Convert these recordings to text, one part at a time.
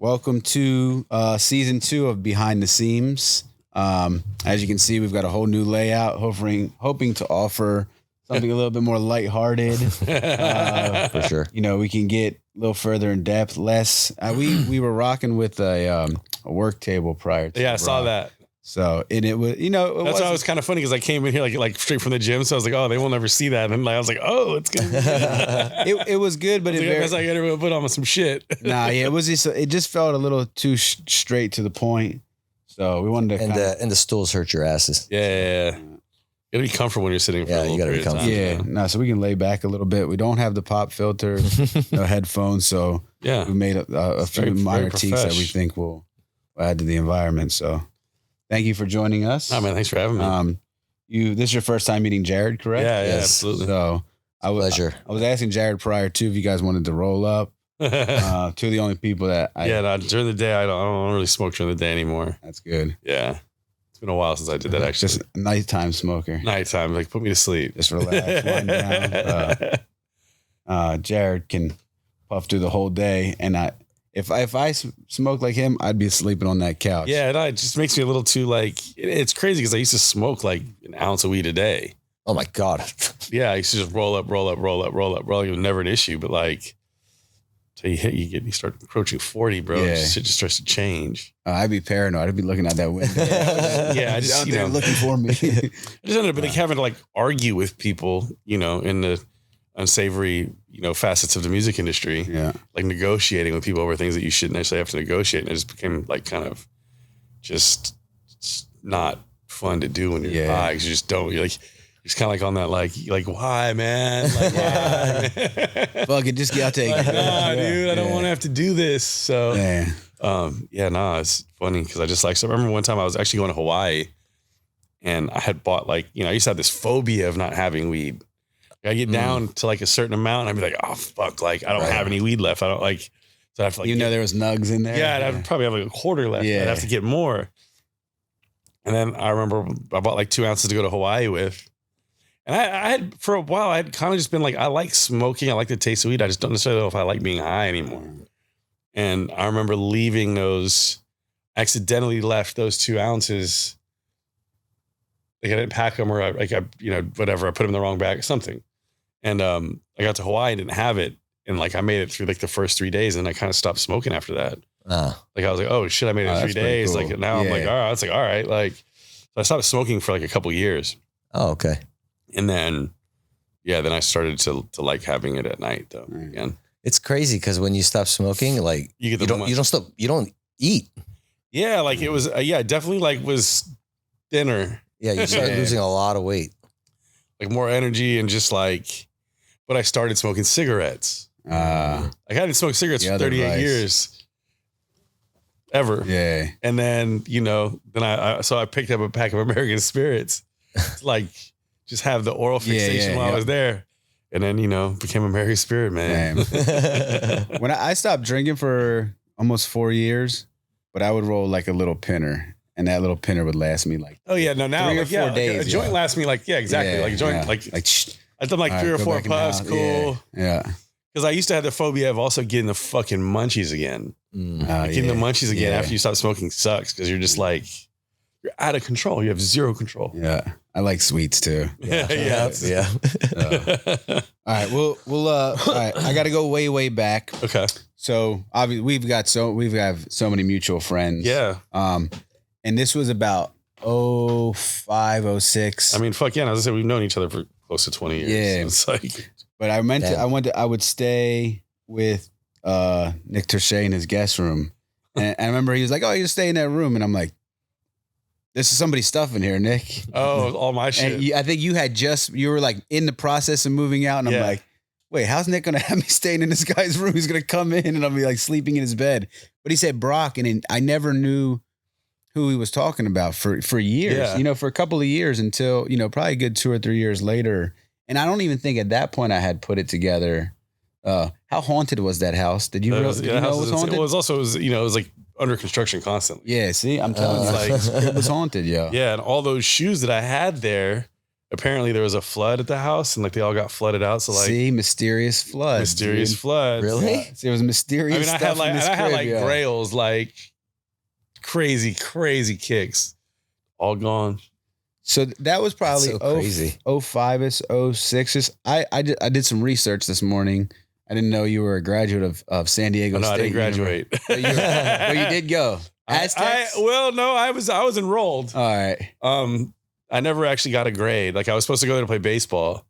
Welcome to season 2 of Behind the Seams. As you can see, we've got a whole new layout, hoping to offer something a little bit more lighthearted. For sure. You know, we can get a little further in depth, less. We were rocking with a work table prior to I saw that. So it was, you know, that's why it was kind of funny because I came in here like straight from the gym, so I was like, oh, they won't ever see that, and I was like, oh, it's good. it was good, but I guess I gotta put on some shit. Nah, yeah, it just felt a little too straight to the point. So we wanted to, and the stools hurt your asses. Yeah. You gotta be comfortable when you're sitting for a little period of time. Yeah, so we can lay back a little bit. We don't have the pop filter, no headphones, so yeah, we made a few minor tweaks that we think will add to the environment. So thank you for joining us. Oh man, thanks for having me. This is your first time meeting Jared, correct? Yeah, yes. Absolutely. So Pleasure. I was asking Jared prior to if you guys wanted to roll up. Two of the only people that during the day I don't really smoke during the day anymore. That's good. Yeah. It's been a while since I did that actually. Just a nighttime smoker. Nighttime, like put me to sleep. Just relax, wind down. Jared can puff through the whole day, and if I smoke like him, I'd be sleeping on that couch. Yeah, and it just makes me a little too it's crazy because I used to smoke like an ounce of weed a day. Oh my God. Yeah, I used to just roll up. It was never an issue, but like till you start approaching 40, bro. Yeah. Shit just starts to change. I'd be paranoid. I'd be looking out that window. Yeah, I just out there looking for me. I just ended up having to argue with people, in the unsavory, facets of the music industry. Yeah. Like negotiating with people over things that you shouldn't necessarily have to negotiate. And it just became kind of just not fun to do when you're high. Cause you just don't, you're just kind of on that, why, man? Why? Fuck it, just get out there. Dude, I don't want to have to do this. So, it's funny because I just remember one time I was actually going to Hawaii and I had bought I used to have this phobia of not having weed. I get down to a certain amount and I'd be like, oh, fuck, I don't have any weed left. I don't so I have to there was nugs in there. Yeah, I'd probably have a quarter left. Yeah. I'd have to get more. And then I remember I bought 2 ounces to go to Hawaii with. And I had, for a while, I had kind of just been I like smoking. I like the taste of weed. I just don't necessarily know if I like being high anymore. And I remember leaving accidentally left those 2 ounces. I didn't pack them or whatever. I put them in the wrong bag or something. And I got to Hawaii and didn't have it. And I made it through the first 3 days and I kind of stopped smoking after that. I was oh shit, I made it 3 days. Cool. Now I'm all right. It's all right. So I stopped smoking for a couple years. Oh, okay. And then, then I started to like having it at night though. Again, it's crazy because when you stop smoking, you don't eat. Yeah, it was it definitely was thinner. Yeah, you start losing a lot of weight, more energy and just But I started smoking cigarettes. I hadn't smoked cigarettes for 38 years. Ever. Yeah. And then I picked up a pack of American Spirits. Just have the oral fixation while I was there. And then, became American Spirit, man. When I stopped drinking for almost 4 years, but I would roll a little pinner. And that little pinner would last me now 3 or 4 days. A joint lasts me exactly. A joint, I've done 3 or 4 puffs, cool. Yeah. Because I used to have the phobia of also getting the fucking munchies again. Getting the munchies again after you stop smoking sucks because you're just you're out of control. You have zero control. Yeah. I like sweets too. Yeah. All right. All right. I got to go way back. Okay. So obviously we've got so many mutual friends. Yeah. And this was about 05, 06. I mean, fuck yeah. As I said, we've known each other for close to 20 years. Yeah. So it's but I would stay with Nick Terche in his guest room. And I remember he was like, oh, you stay in that room. And I'm like, this is somebody's stuff in here, Nick. Oh, all my shit. And I think you were in the process of moving out. And I'm like, wait, how's Nick going to have me staying in this guy's room? He's going to come in and I'll be sleeping in his bed. But he said Brock. And I never knew who he was talking about for years, for a couple of years until, probably a good 2 or 3 years later. And I don't even think at that point I had put it together. How haunted was that house? Did you know it was haunted? It was under construction constantly. Yeah, see, I'm telling you, it was haunted, yo. Yeah, and all those shoes that I had there, apparently there was a flood at the house and like they all got flooded out. So like, see, mysterious floods. Mysterious floods. Really? Yeah. See, it was mysterious. I mean, stuff I had like yeah. grails, like crazy kicks, all gone. So that was probably so crazy. 05-ish, 06-ish. I did some research this morning. I didn't know you were a graduate of San Diego State. I didn't graduate. But you did go. Aztecs? No, I was enrolled. All right. I never actually got a grade. Like I was supposed to go there to play baseball.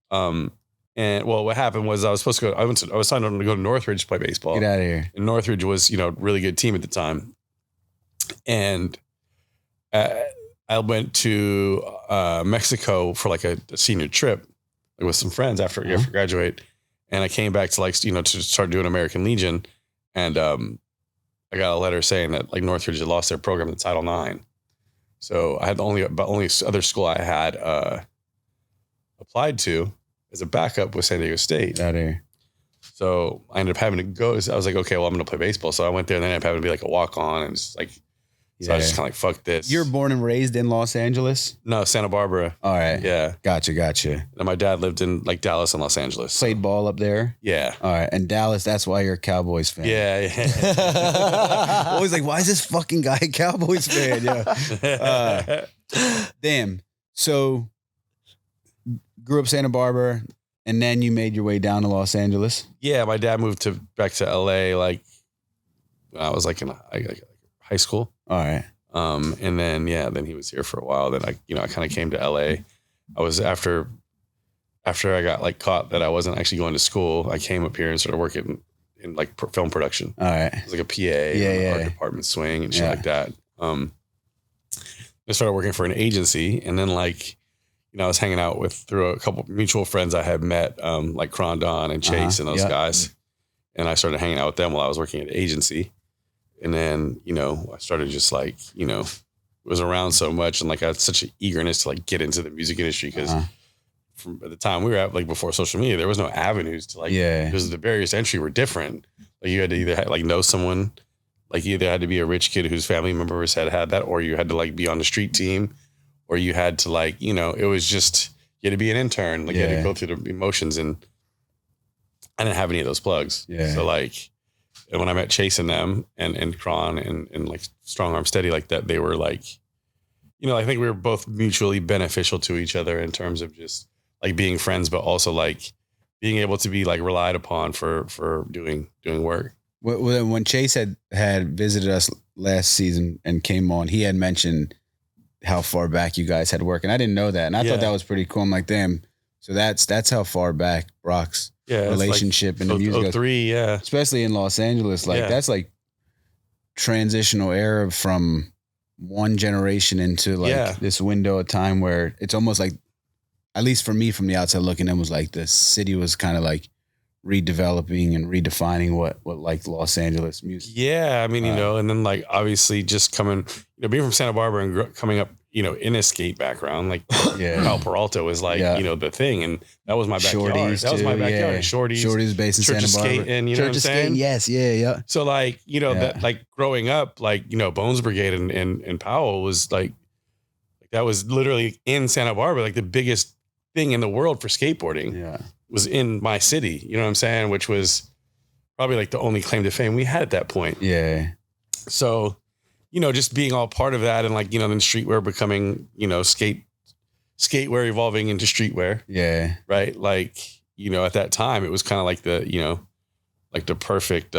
And well, what happened was I was supposed to go. I was signed on to go to Northridge to play baseball. Get out of here. And Northridge was, a really good team at the time. And I went to Mexico for like a senior trip with some friends after graduate. And I came back to to start doing American Legion. And I got a letter saying that like Northridge had lost their program in Title IX. So I had the only other school I had applied to as a backup was San Diego State. Out of here. So I ended up having to go. So I was like, okay, well, I'm going to play baseball. So I went there and then I ended up having to be like a walk-on. And it's like, so I was just kind of like, fuck this. You were born and raised in Los Angeles? No, Santa Barbara. All right. Yeah. Gotcha. And my dad lived in like Dallas and Los Angeles. Played ball up there? Yeah. All right. And Dallas, that's why you're a Cowboys fan. Yeah. Always like, why is this fucking guy a Cowboys fan? Yeah. Damn. So grew up Santa Barbara and then you made your way down to Los Angeles? Yeah. My dad moved back to LA like when I was like in high school. All right. And then he was here for a while. Then I kind of came to LA. I was after I got like caught that I wasn't actually going to school. I came up here and started working in like film production. All right. It was like a PA, art department swing and shit like that. I started working for an agency, and then I was hanging out through a couple of mutual friends I had met, like Krondon and Chase and those guys. And I started hanging out with them while I was working at the agency. And then, I started just was around so much and like I had such an eagerness to like get into the music industry because from at the time we were at like before social media, there was no avenues to because the barriers to entry were different. Like you had to either know someone, like you either had to be a rich kid whose family members had that, or you had to like be on the street team, or you had to it was just, you had to be an intern. Like you had to go through the emotions, and I didn't have any of those plugs. Yeah. So and when I met Chase and them and Kron and like Strong Arm Steady like that, they were like, I think we were both mutually beneficial to each other in terms of just like being friends, but also like being able to be like relied upon for doing work. When Chase had visited us last season and came on, he had mentioned how far back you guys had worked. And I didn't know that. And I thought that was pretty cool. I'm like, damn. So that's how far back Brock's relationship in the music goes. 03, especially in Los Angeles. That's like transitional era from one generation into this window of time where it's almost like, at least for me from the outside looking in, was like the city was kind of like redeveloping and redefining what like Los Angeles music. Yeah. I mean, and then like obviously just coming, being from Santa Barbara and coming up, in a skate background, like Cal Peralta was like, the thing. And that was my backyard. That was my backyard. Yeah. Shorty's based in Santa Barbara. Skating, you know what I'm saying? Yes. Yeah. So like, that like growing up, like, Bones Brigade and Powell was like that was literally in Santa Barbara, like the biggest thing in the world for skateboarding was in my city. You know what I'm saying? Which was probably like the only claim to fame we had at that point. Yeah. So, just being all part of that and like, then streetwear becoming, skatewear evolving into streetwear. Yeah. Right. Like, at that time it was kind of like the perfect,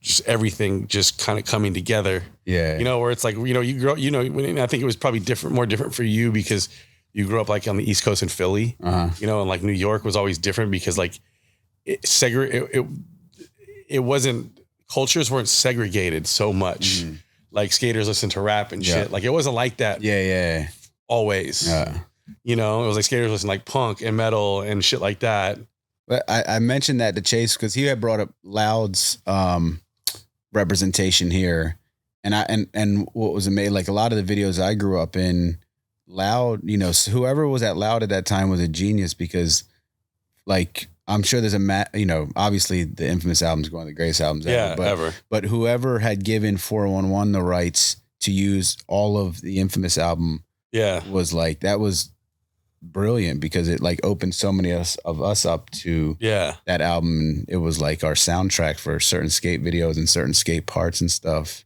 just everything just kind of coming together. Yeah. Where it's like, you grow, I think it was probably more different for you because you grew up like on the East Coast in Philly, and like New York was always different because like it wasn't, cultures weren't segregated so much. Like skaters listen to rap and shit. Like it wasn't like that. Yeah. Always. Yeah. It was like skaters listen like punk and metal and shit like that. But I mentioned that to Chase because he had brought up Loud's representation here. And what was amazing, like a lot of the videos I grew up in, Loud, whoever was at Loud at that time was a genius because like, I'm sure there's obviously the infamous albums going, the greatest albums ever. But whoever had given 411 the rights to use all of the Infamous album was like, that was brilliant because it like opened so many of us up to that album. It was like our soundtrack for certain skate videos and certain skate parts and stuff.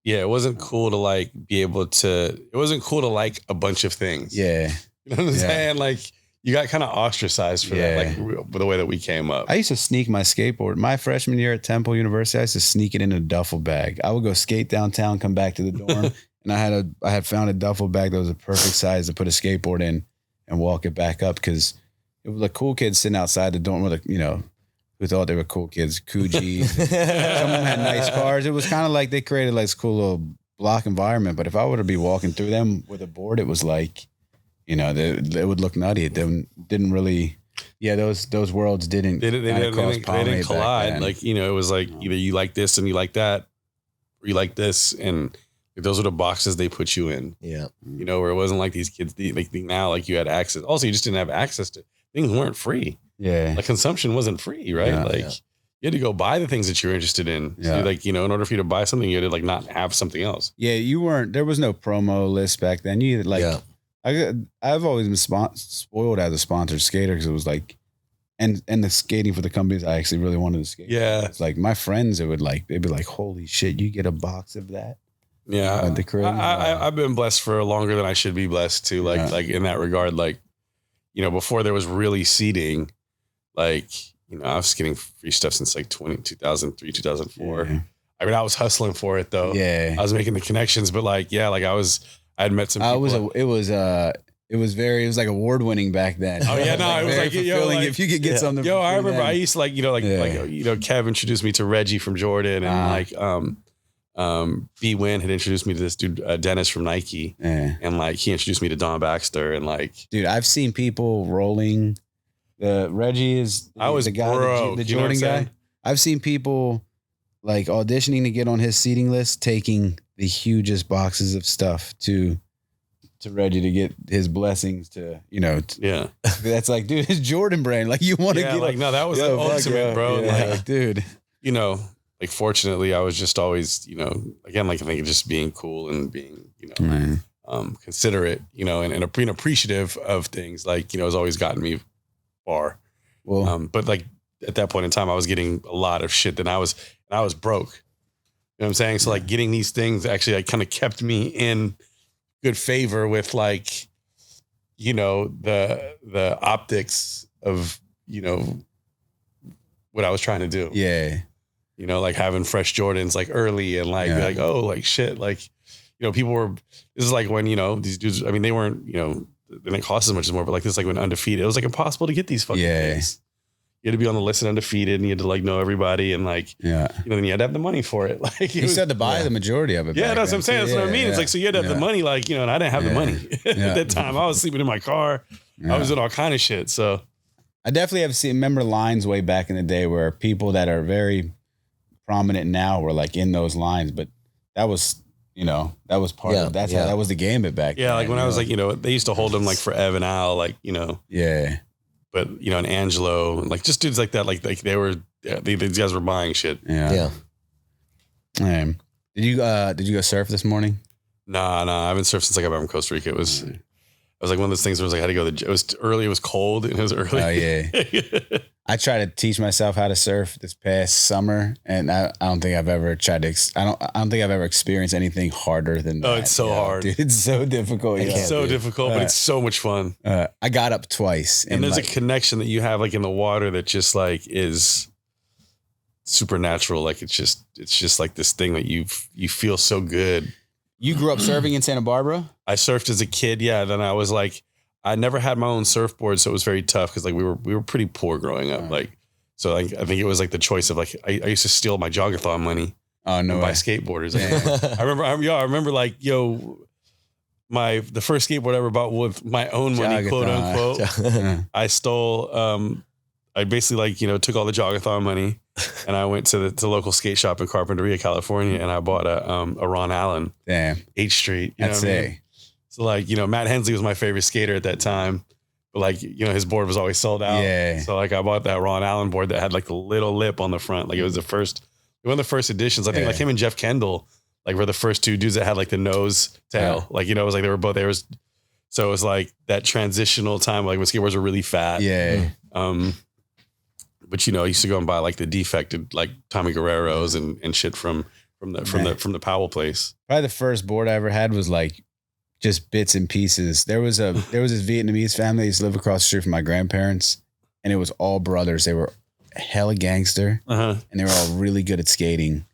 It wasn't cool to like be able to, it wasn't cool to like a bunch of things. Yeah. You know what I'm saying? Like you got kind of ostracized for that, like the way that we came up. I used to sneak my skateboard. My freshman year at Temple University, I used to sneak it in a duffel bag. I would go skate downtown, come back to the dorm, and I had found a duffel bag that was a perfect size to put a skateboard in and walk it back up because it was like cool kids sitting outside the dorm with who thought they were cool kids, Coogis. Some of them had nice cars. It was kind of like they created like this cool little block environment. But if I were to be walking through them with a board, it was like, they would look nutty. It didn't really, those worlds didn't collide. Like, it was like either you like this and you like that, or you like this, and those are the boxes they put you in. Yeah. Where it wasn't like these kids, like now, like you had access. Also, you just didn't have access to things weren't free. Yeah. Like consumption wasn't free, right? You had to go buy the things that you were interested in. Yeah. So like, in order for you to buy something, you had to like not have something else. Yeah, there was no promo list back then. You like, I've always been spoiled as a sponsored skater because it was like, and the skating for the companies I actually really wanted to skate. Yeah. It's like my friends, they'd be like, holy shit, you get a box of that? Yeah. I've been blessed for longer than I should be blessed too. Like in that regard, like, before there was really seating, like, I was getting free stuff since like 2003, 2004. Yeah. I mean, I was hustling for it though. Yeah. I was making the connections, but like, I had met some people. It was like award winning back then. Oh yeah, no, it was like fulfilling if you could get something. I remember I used to like, Kev introduced me to Reggie from Jordan, and B Win had introduced me to this dude Dennis from Nike, and like he introduced me to Don Baxter, and like, dude, I've seen people rolling. Reggie is the guy, broke, the Jordan guy. I've seen people like auditioning to get on his seating list, taking the hugest boxes of stuff to Reggie to get his blessings to, that's like, dude, it's Jordan brand. Like you want to get like, no, that was the ultimate, bro. Yeah, like, dude, like fortunately I was just always, again, like I think just being cool and being, considerate, and being appreciative of things, like, has always gotten me far. Well, but like at that point in time, I was getting a lot of shit and I was broke. You know what I'm saying? So like getting these things actually like kind of kept me in good favor with like, the optics of, what I was trying to do. Yeah. Like having fresh Jordans like early and like, like, oh, like shit. Like, people were, this is like when, these dudes, I mean, they weren't, they didn't cost as much as more, but like this, like when Undefeated, it was like impossible to get these fucking things. You had to be on the list at Undefeated and you had to like know everybody and like, then you had to have the money for it. Like you said to buy the majority of it. Yeah, that's what I'm saying. That's what I mean. It's like, so you had to have the money, like, and I didn't have the money at that time. I was sleeping in my car. I was doing all kind of shit. So I definitely have remember lines way back in the day where people that are very prominent now were like in those lines, but that was, that was part of, how that was the gambit back then. Yeah. Like when I was like, they used to hold them like for Ev and Al, like, Yeah. But, and Angelo, like just dudes like that, like they were, these guys were buying shit. Yeah. Did you go surf this morning? Nah, I haven't surfed since I got back from Costa Rica. It was like one of those things where I was like, I had to go it was early, it was cold, and it was early. Oh yeah. I tried to teach myself how to surf this past summer, and I don't think I've ever tried to. I don't think I've ever experienced anything harder than that. Oh, it's so hard. Dude, it's so difficult. It's so difficult, but it's so much fun. I got up twice, and there's like, a connection that you have like in the water that just like is supernatural. Like it's just like this thing that you feel so good. You grew up surfing in Santa Barbara? I surfed as a kid, yeah. Then I was like, I never had my own surfboard, so it was very tough because like we were pretty poor growing up. Like, so like I think it was like the choice of like I used to steal my jogathon money. Oh no! Buy skateboarders. I remember like the first skateboard I ever bought with my own money, quote unquote. I stole. I basically like took all the jogathon money, and I went to the local skate shop in Carpinteria, California, and I bought a Ron Allen. Damn. 8th Street. That's it. So like, Matt Hensley was my favorite skater at that time, but like, his board was always sold out. Yeah. So like I bought that Ron Allen board that had like the little lip on the front. Like it was one of the first editions. I think like him and Jeff Kendall like were the first two dudes that had like the nose tail. Like, you know, it was like they were both there. So it was like that transitional time, like when skateboards were really fat. Yeah. But you know, I used to go and buy like the defected like Tommy Guerreros and shit from the Powell place. Probably the first board I ever had was like just bits and pieces. There was this Vietnamese family that used to live across the street from my grandparents, and it was all brothers. They were hella gangster, and they were all really good at skating.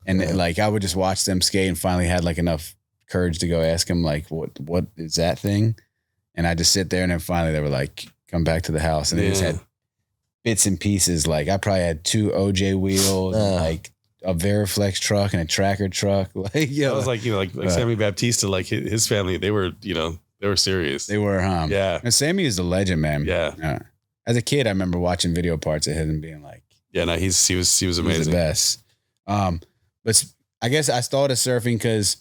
And like I would just watch them skate, and finally had like enough courage to go ask them like, what is that thing? And I just sit there, and then finally they were like, come back to the house, and they just had bits and pieces. Like I probably had 2 OJ wheels, like a Veriflex truck and a tracker truck. Like, I was like, you know, like Sammy Baptista, like his family, they were, you know, they were serious. They were, Yeah. And Sammy is a legend, man. Yeah. As a kid, I remember watching video parts of him and being like, yeah, no, he was amazing. He was the best. But I guess I started surfing because,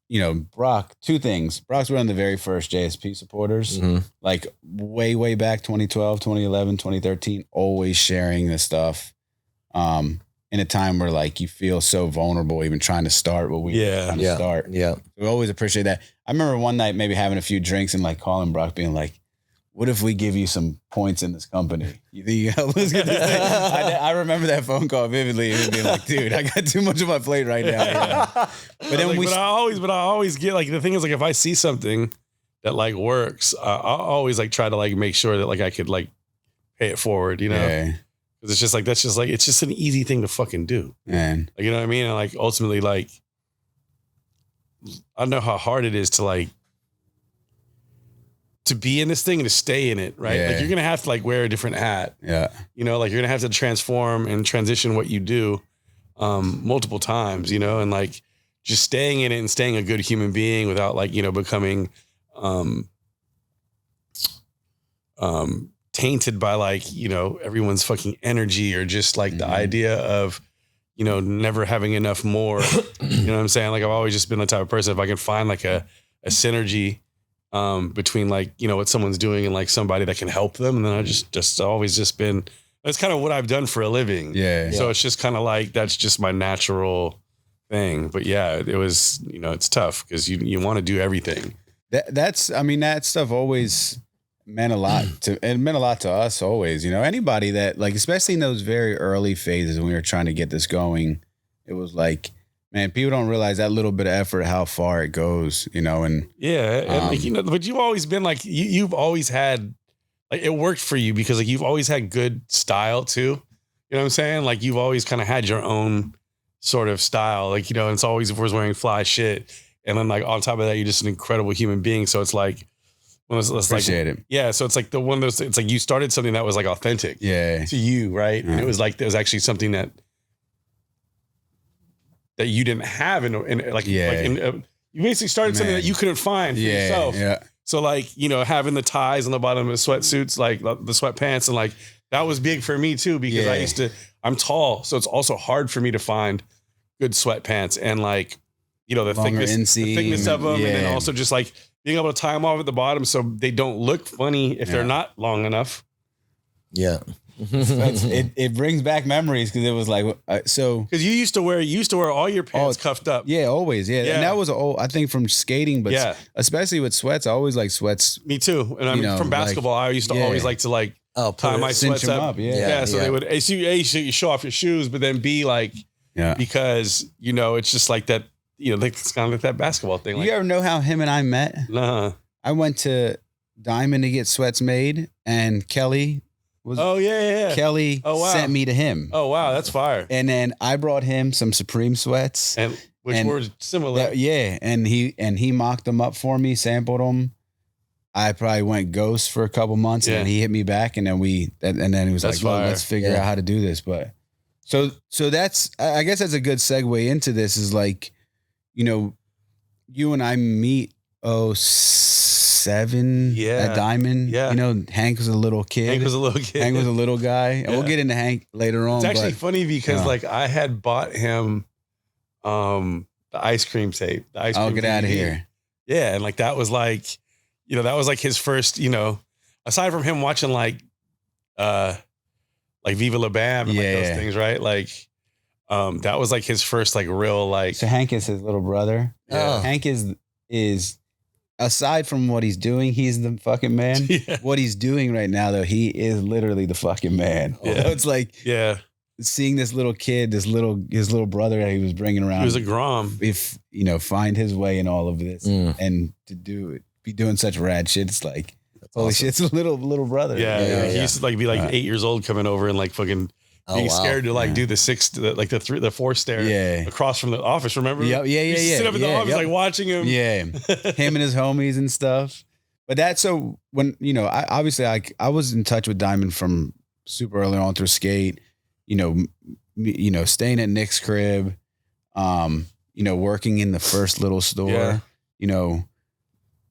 you know, Brock, 2 things. Brock's one of the very first JSP supporters, like way back 2012, 2011, 2013, always sharing this stuff. In a time where like you feel so vulnerable, even trying to start what we trying to start. Yeah. We always appreciate that. I remember one night maybe having a few drinks and like calling Brock being like, what if we give you some points in this company? You think you help us get this thing? I remember that phone call vividly and being like, dude, I got too much on my plate right now. Yeah. But then like, but I always get like, the thing is like, if I see something that like works, I'll always like try to like make sure that like I could like pay it forward, you know? Yeah. It's just like, it's just an easy thing to fucking do. Man. Like, you know what I mean? And like, ultimately, like, I know how hard it is to like, to be in this thing and to stay in it, right? Yeah. Like you're going to have to like wear a different hat. Yeah. You know, like you're going to have to transform and transition what you do multiple times, you know, and like just staying in it and staying a good human being without like, you know, becoming tainted by like, you know, everyone's fucking energy or just like the idea of, you know, never having enough more. You know what I'm saying? Like I've always just been the type of person, if I can find like a synergy between like, you know, what someone's doing and like somebody that can help them. And then I just always just been, that's kind of what I've done for a living. Yeah. So it's just kind of like, that's just my natural thing. But yeah, it was, you know, it's tough because you want to do everything. That's, I mean, that stuff always meant a lot to us always, you know, anybody that like, especially in those very early phases when we were trying to get this going, it was like, man, people don't realize that little bit of effort, how far it goes, you know, and and like, you know, but you've always been like, you've always had, like, it worked for you because like, you've always had good style too. You know what I'm saying? Like you've always kind of had your own sort of style, like, you know, and it's always was wearing fly shit. And then like on top of that, you're just an incredible human being. So it's like, appreciate it. Yeah. So it's like the one of those, it's like you started something that was like authentic to you. Right. And it was like, there was actually something that you didn't have you basically started something that you couldn't find for yourself. Yeah. So like, you know, having the ties on the bottom of the sweatsuits, like the sweatpants, and like that was big for me too, because I'm tall. So it's also hard for me to find good sweatpants and like, you know, the thickness of them. And then also just like being able to tie them off at the bottom so they don't look funny if they're not long enough. Yeah. it brings back memories because it was like because you used to wear all your pants cuffed up. Yeah, always. Yeah. And that was I think from skating, but especially with sweats, I always like sweats. Me too. And I mean, from basketball, I used to always like to like tie my sweats up. So they would you show off your shoes, but then B like because you know it's just like that. You know, like it's kind of like that basketball thing. Like, you ever know how him and I met? Nah. I went to Diamond to get sweats made, and Kelly. Kelly sent me to him. Oh wow, that's fire. And then I brought him some Supreme sweats, which were similar. And he mocked them up for me, sampled them. I probably went ghost for a couple months, and then he hit me back, and then he was that's like, well, let's figure out how to do this. But so that's, I guess that's a good segue into this. Is like, you know, you and I meet 2007 at Diamond. Yeah. You know, Hank was a little kid. Hank was a little guy. And we'll get into Hank later on. It's actually funny because like I had bought him the ice cream tape. The ice cream get out of here. Yeah. And like that was like, you know, that was like his first, you know, aside from him watching like Viva La Bam and like those things, right? Like That was like his first like real like. So Hank is his little brother. Yeah. Hank is aside from what he's doing, he's the fucking man. Yeah. What he's doing right now, though, he is literally the fucking man. Yeah. It's like seeing this little kid, his little brother that he was bringing around. He was a Grom. If find his way in all of this and to be doing such rad shit, it's like holy shit, it's a little brother. Yeah. He used to like be like 8 years old coming over and like fucking. Being scared to like do the 4 stair across from the office. Remember? Yeah. Sit up in the office like watching him. Yeah, him and his homies and stuff. But that's so when I was in touch with Diamond from super early on through skate. Staying at Nick's crib, working in the first little store.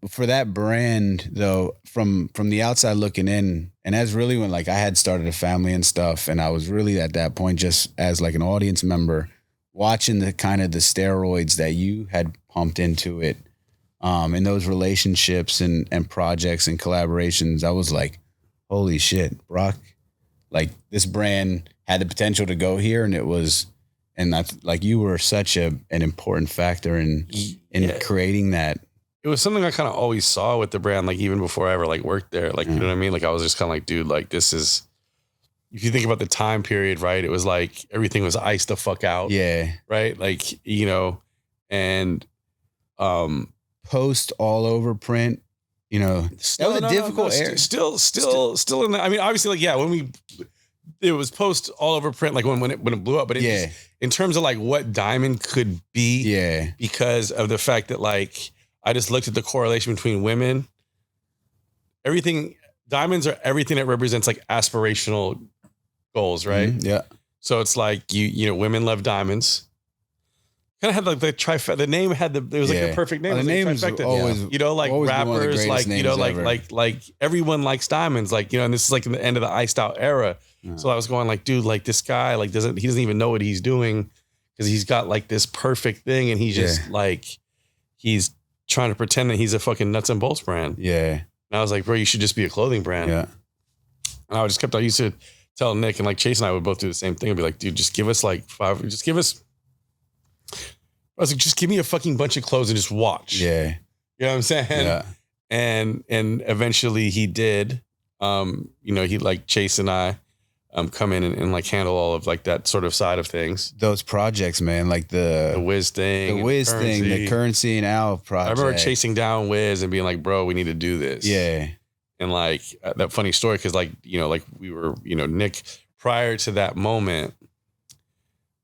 For that brand though, from the outside looking in, and that's really when like I had started a family and stuff, and I was really at that point just as like an audience member watching the kind of the steroids that you had pumped into it, in those relationships and projects and collaborations. I was like, holy shit, Brock, like this brand had the potential to go here, and it was, and that's like you were such an important factor in creating that. It was something I kind of always saw with the brand, like even before I ever like worked there, like, you know what I mean? Like I was just kind of like, dude, like this is, if you think about the time period, right? It was like, everything was iced the fuck out. Yeah. Right. Like, and, post all over print, that was a difficult era. Still in the, I mean, obviously like, yeah, it was post all over print, like when it blew up, but just, in terms of like what Diamond could be, because of the fact that like, I just looked at the correlation between women. Diamonds are everything that represents like aspirational goals, right? Mm-hmm. Yeah. So it's like women love diamonds. Kind of had like the trifecta. The name had it was like the perfect name. The name is always, like rappers, like everyone likes diamonds, like and this is like in the end of the iced out era. Yeah. So I was going like, dude, like this guy like doesn't even know what he's doing because he's got like this perfect thing and he's just like he's trying to pretend that he's a fucking nuts and bolts brand. Yeah. And I was like, bro, you should just be a clothing brand. Yeah. And I used to tell Nick and like Chase and I would both do the same thing. I'd be like, dude, just give us like I was like, just give me a fucking bunch of clothes and just watch. Yeah. You know what I'm saying? Yeah. And eventually he did, he like Chase and I come in and like handle all of like that sort of side of things. Those projects, man, like the Wiz thing, the Currency and Al project. I remember chasing down Wiz and being like, bro, we need to do this. Yeah. And like that funny story, cause like, like we were, Nick, prior to that moment,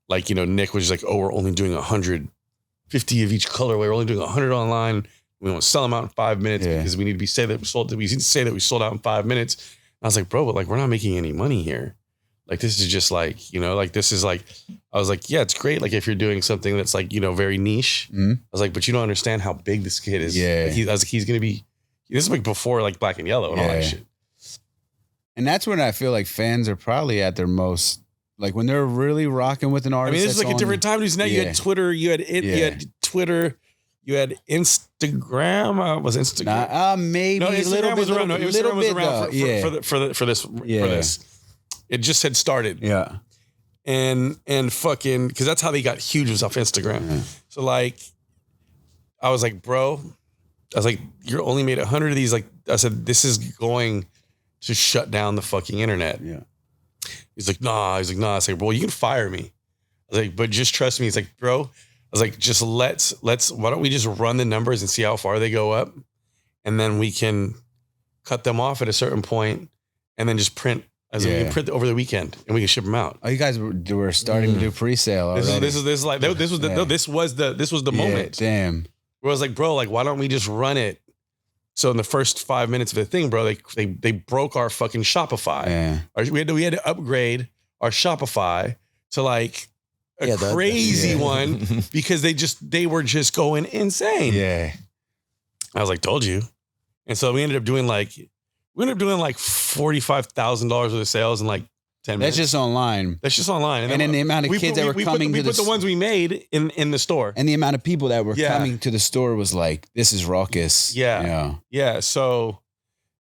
like, Nick was just like, oh, we're only doing 150 of each colorway. We're only doing 100 online. We want to sell them out in 5 minutes because we need to say that we sold out in 5 minutes. And I was like, bro, but like, we're not making any money here. Like, this is just like, like, this is like, I was like, yeah, it's great. Like if you're doing something that's like, very niche, I was like, but you don't understand how big this kid is. Yeah. Like, I was like, he's going to be, this is like before like Black and Yellow and all that shit. And that's when I feel like fans are probably at their most, like when they're really rocking with an artist. I mean, this is like a different time. Now you had Twitter, you had Twitter, you had Instagram. Was Instagram? Maybe no, Instagram was around. No, Instagram was around for this. It just had started. Yeah. And fucking, because that's how they got huge was off Instagram. Yeah. So like, I was like, bro, you're only made 100 of these. Like I said, this is going to shut down the fucking internet. Yeah. He's like, nah. I was like, well, you can fire me. I was like, but just trust me. He's like, bro, I was like, just let's, why don't we just run the numbers and see how far they go up? And then we can cut them off at a certain point and then just print. We can print over the weekend and we can ship them out. Oh, you guys were starting to do pre-sale already. This was the moment. Damn. Where I was like, bro, like, why don't we just run it? So in the first 5 minutes of the thing, bro, they broke our fucking Shopify. Yeah. We had to upgrade our Shopify to like a crazy one because they were just going insane. Yeah. I was like, told you. And so we ended up doing like $45,000 worth of sales in like 10 minutes. That's just online. And then the amount of kids that were coming to the store. We put the ones we made in the store. And the amount of people that were coming to the store was like, this is raucous. Yeah. Yeah. So,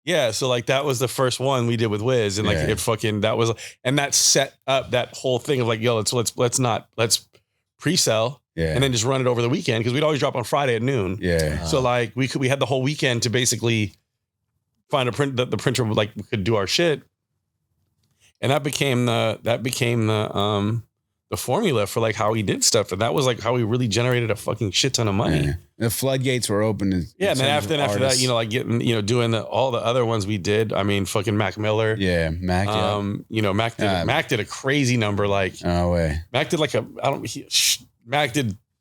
Yeah, so like that was the first one we did with Wiz, and like it fucking that set up that whole thing of like, yo, let's pre-sell and then just run it over the weekend because we'd always drop on Friday at noon. Yeah. So like we had the whole weekend to basically find a print that the printer like we could do our shit, and that became the formula for like how we did stuff, and that was like how we really generated a fucking shit ton of money. Yeah. The floodgates were open. And then after that, you know, like getting, you know, doing all the other ones we did. I mean, fucking Mac Miller. Yeah, Mac. You know, Mac did a crazy number. Like, no way. Mac did like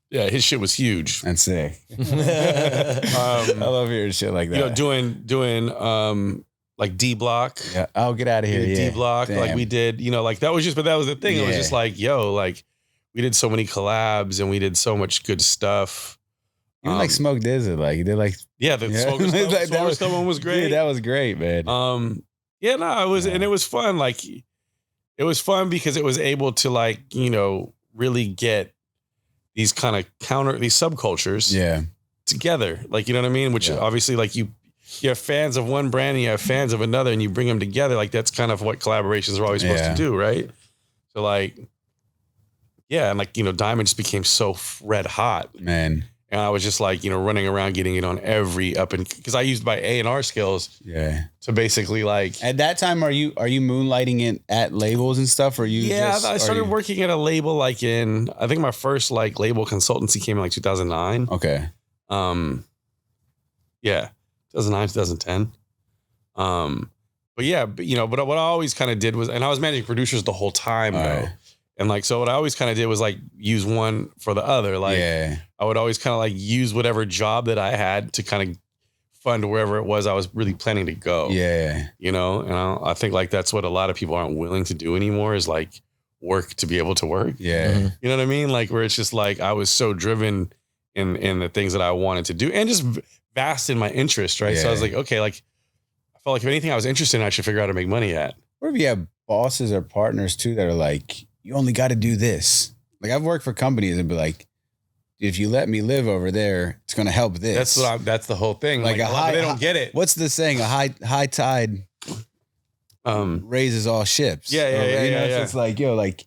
his shit was huge. That's sick. I love hearing shit like that. You know, doing like D Block. Yeah. Oh, get out of here. D Block. Like we did, you know, like that was the thing. It was just like, yo, like we did so many collabs and we did so much good stuff. Even like Smoke Dizzard, like you did like Smoker Stuff one was great. Dude, that was great, man. It was and it was fun. Like it was fun because it was able to like, you know, really get these kind of these subcultures together. Like, you know what I mean? Which obviously like you have fans of one brand and you have fans of another and you bring them together. Like that's kind of what collaborations are always supposed to do, right? So like, and like, you know, Diamond just became so red hot, man. And I was just like, you know, running around getting it on every because I used my A&R skills to basically like. At that time, are you moonlighting it at labels and stuff, or you? Yeah, I started working at a label like I think my first like label consultancy came in like 2009. Okay. 2009, 2010. But yeah, you know, but what I always kind of did was, and I was managing producers the whole time though. Right. And like, so what I always kind of did was like use one for the other. Like I would always kind of like use whatever job that I had to kind of fund wherever it was I was really planning to go. Yeah. You know, and I think like that's what a lot of people aren't willing to do anymore is like work to be able to work. Yeah. Mm-hmm. You know what I mean? Like where it's just like, I was so driven in the things that I wanted to do and just vast in my interest. Right. Yeah. So I was like, okay, like I felt like if anything I was interested in, I should figure out how to make money at. Or if you have bosses or partners too, that are like, you only got to do this. Like I've worked for companies and be like, if you let me live over there, it's going to help this. That's the whole thing. Like they don't get it. What's the saying? A high tide raises all ships. Yeah. So it's like, yo, like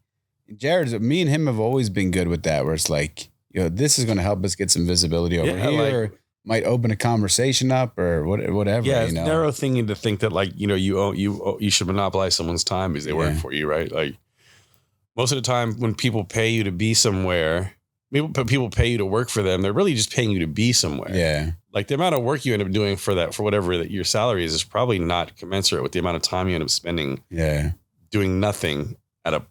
me and him have always been good with that, where it's like, yo, this is going to help us get some visibility over here. Like, or might open a conversation up or whatever. Yeah, it's a narrow thing to think that like, you know, you should monopolize someone's time because they work for you, right? Like most of the time when people pay you to be somewhere, people pay you to work for them, they're really just paying you to be somewhere. Yeah. Like the amount of work you end up doing for whatever that your salary is probably not commensurate with the amount of time you end up spending doing nothing in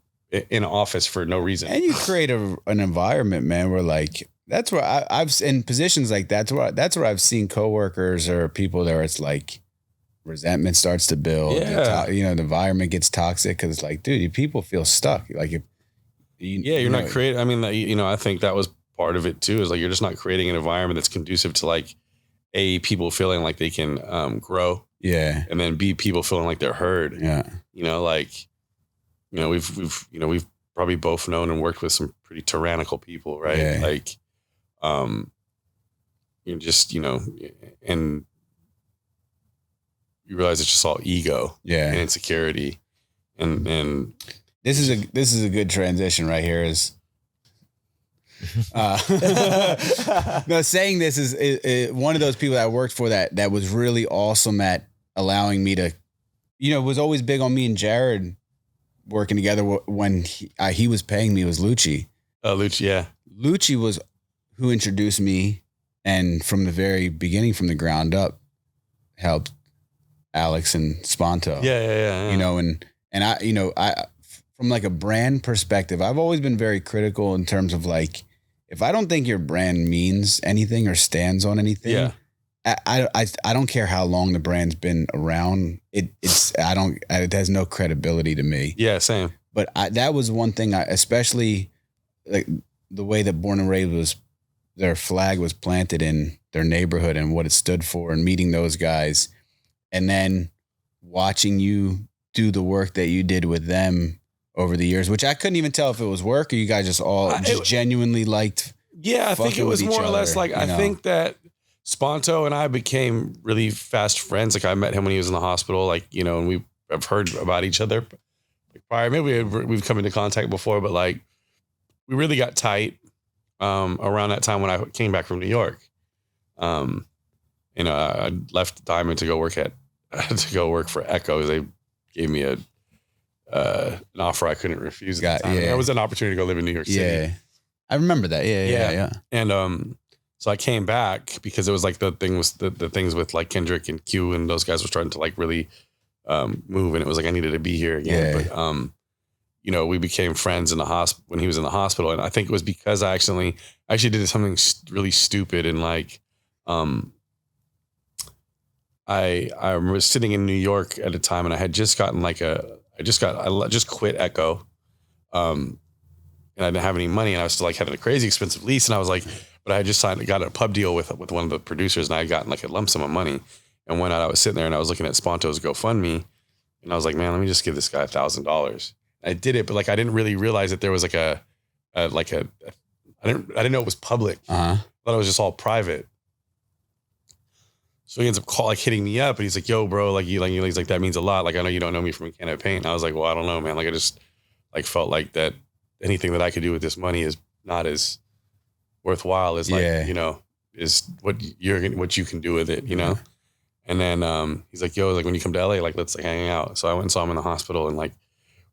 an office for no reason. And you create an environment, man, where like, that's where I've in positions like that's where I've seen coworkers or people there. It's like resentment starts to build. Yeah. You know, the environment gets toxic because it's like, dude, people feel stuck. Like if you're not creating. I mean, you know, I think that was part of it too. Is like you're just not creating an environment that's conducive to like people feeling like they can grow. Yeah, and then people feeling like they're heard. Yeah, you know, like you know we've probably both known and worked with some pretty tyrannical people, right? Yeah. Like, you just and you realize it's just all ego, and insecurity, and. This is a good transition right here. Is no, saying this is one of those people that I worked for that was really awesome at allowing me to, was always big on me and Jared working together. When he was paying me, was Lucci. Lucci, yeah. Lucci was who introduced me, and from the very beginning, from the ground up, helped Alex and Sponto. Yeah. And I from like a brand perspective, I've always been very critical in terms of like, if I don't think your brand means anything or stands on anything, I don't care how long the brand's been around. It has no credibility to me. Yeah, same. But that was one thing especially like the way that Born and Raised their flag was planted in their neighborhood and what it stood for, and meeting those guys, and then watching you do the work that you did with them over the years, which I couldn't even tell if it was work or you guys just all genuinely liked. Yeah, I think it was more or less like, I think that, Sponto and I became really fast friends. Like I met him when he was in the hospital, like, you know, and I've heard about each other prior. Maybe we've come into contact before, but like we really got tight around that time when I came back from New York. You know, I left Diamond to go work for Echo. They gave me an offer I couldn't refuse. That was an opportunity to go live in New York City. Yeah, I remember that. Yeah. And so I came back because it was like the things with like Kendrick and Q and those guys were starting to like really move, and it was like I needed to be here again. Yeah. But you know, we became friends in the hospital when he was in the hospital, and I think it was because I actually did something really stupid, and like I was sitting in New York at a time, and I had just gotten like I just quit Echo, and I didn't have any money, and I was still like had a crazy expensive lease, and I was like, but I had just got a pub deal with one of the producers, and I had gotten like a lump sum of money, and one night I was sitting there and I was looking at Sponto's GoFundMe, and I was like, man, let me just give this guy $1,000. I did it, but like I didn't really realize that there was like I didn't know it was public. I thought it was just all private. So he ends up hitting me up, and he's like, yo, bro, he's like, that means a lot. Like, I know you don't know me from a can of paint. And I was like, well, I don't know, man. Like, I just like felt like that anything that I could do with this money is not as worthwhile as like, you know, is what you can do with it, you know? And then he's like, yo, like when you come to LA, like, let's like hang out. So I went and saw him in the hospital, and like,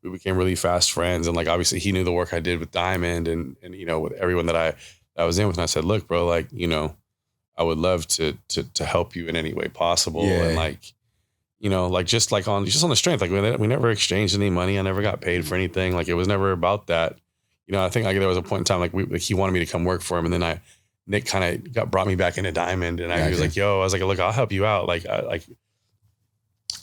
we became really fast friends. And like, obviously he knew the work I did with Diamond and, you know, with everyone that I was in with. And I said, look, bro, like, you know, I would love to help you in any way possible. And like, you know, like just on the strength, like we never exchanged any money. I never got paid for anything. Like it was never about that. You know, I think like there was a point in time, like he wanted me to come work for him. And then Nick kind of brought me back into Diamond, and I was like, yo, I was like, look, I'll help you out. Like, I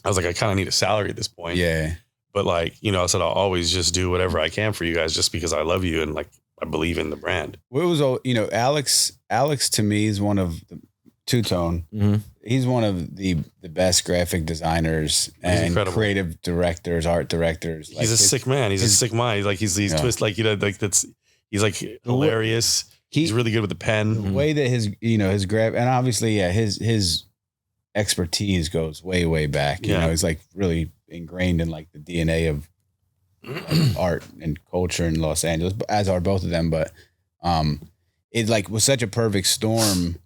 was like, I kind of need a salary at this point. Yeah. But like, you know, I said, I'll always just do whatever I can for you guys just because I love you. And like, I believe in the brand. What was you know, Alex to me is one of the two-tone. Mm-hmm. He's one of the best graphic designers and creative directors, art directors. He's a sick man. He's a sick mind. He's like, he's twist, like, you know, like he's like hilarious. He's really good with the pen. The way that his graph, and obviously, his expertise goes way, way back. You know, he's like really ingrained in like the DNA of art and culture in Los Angeles, as are both of them. But it like was such a perfect storm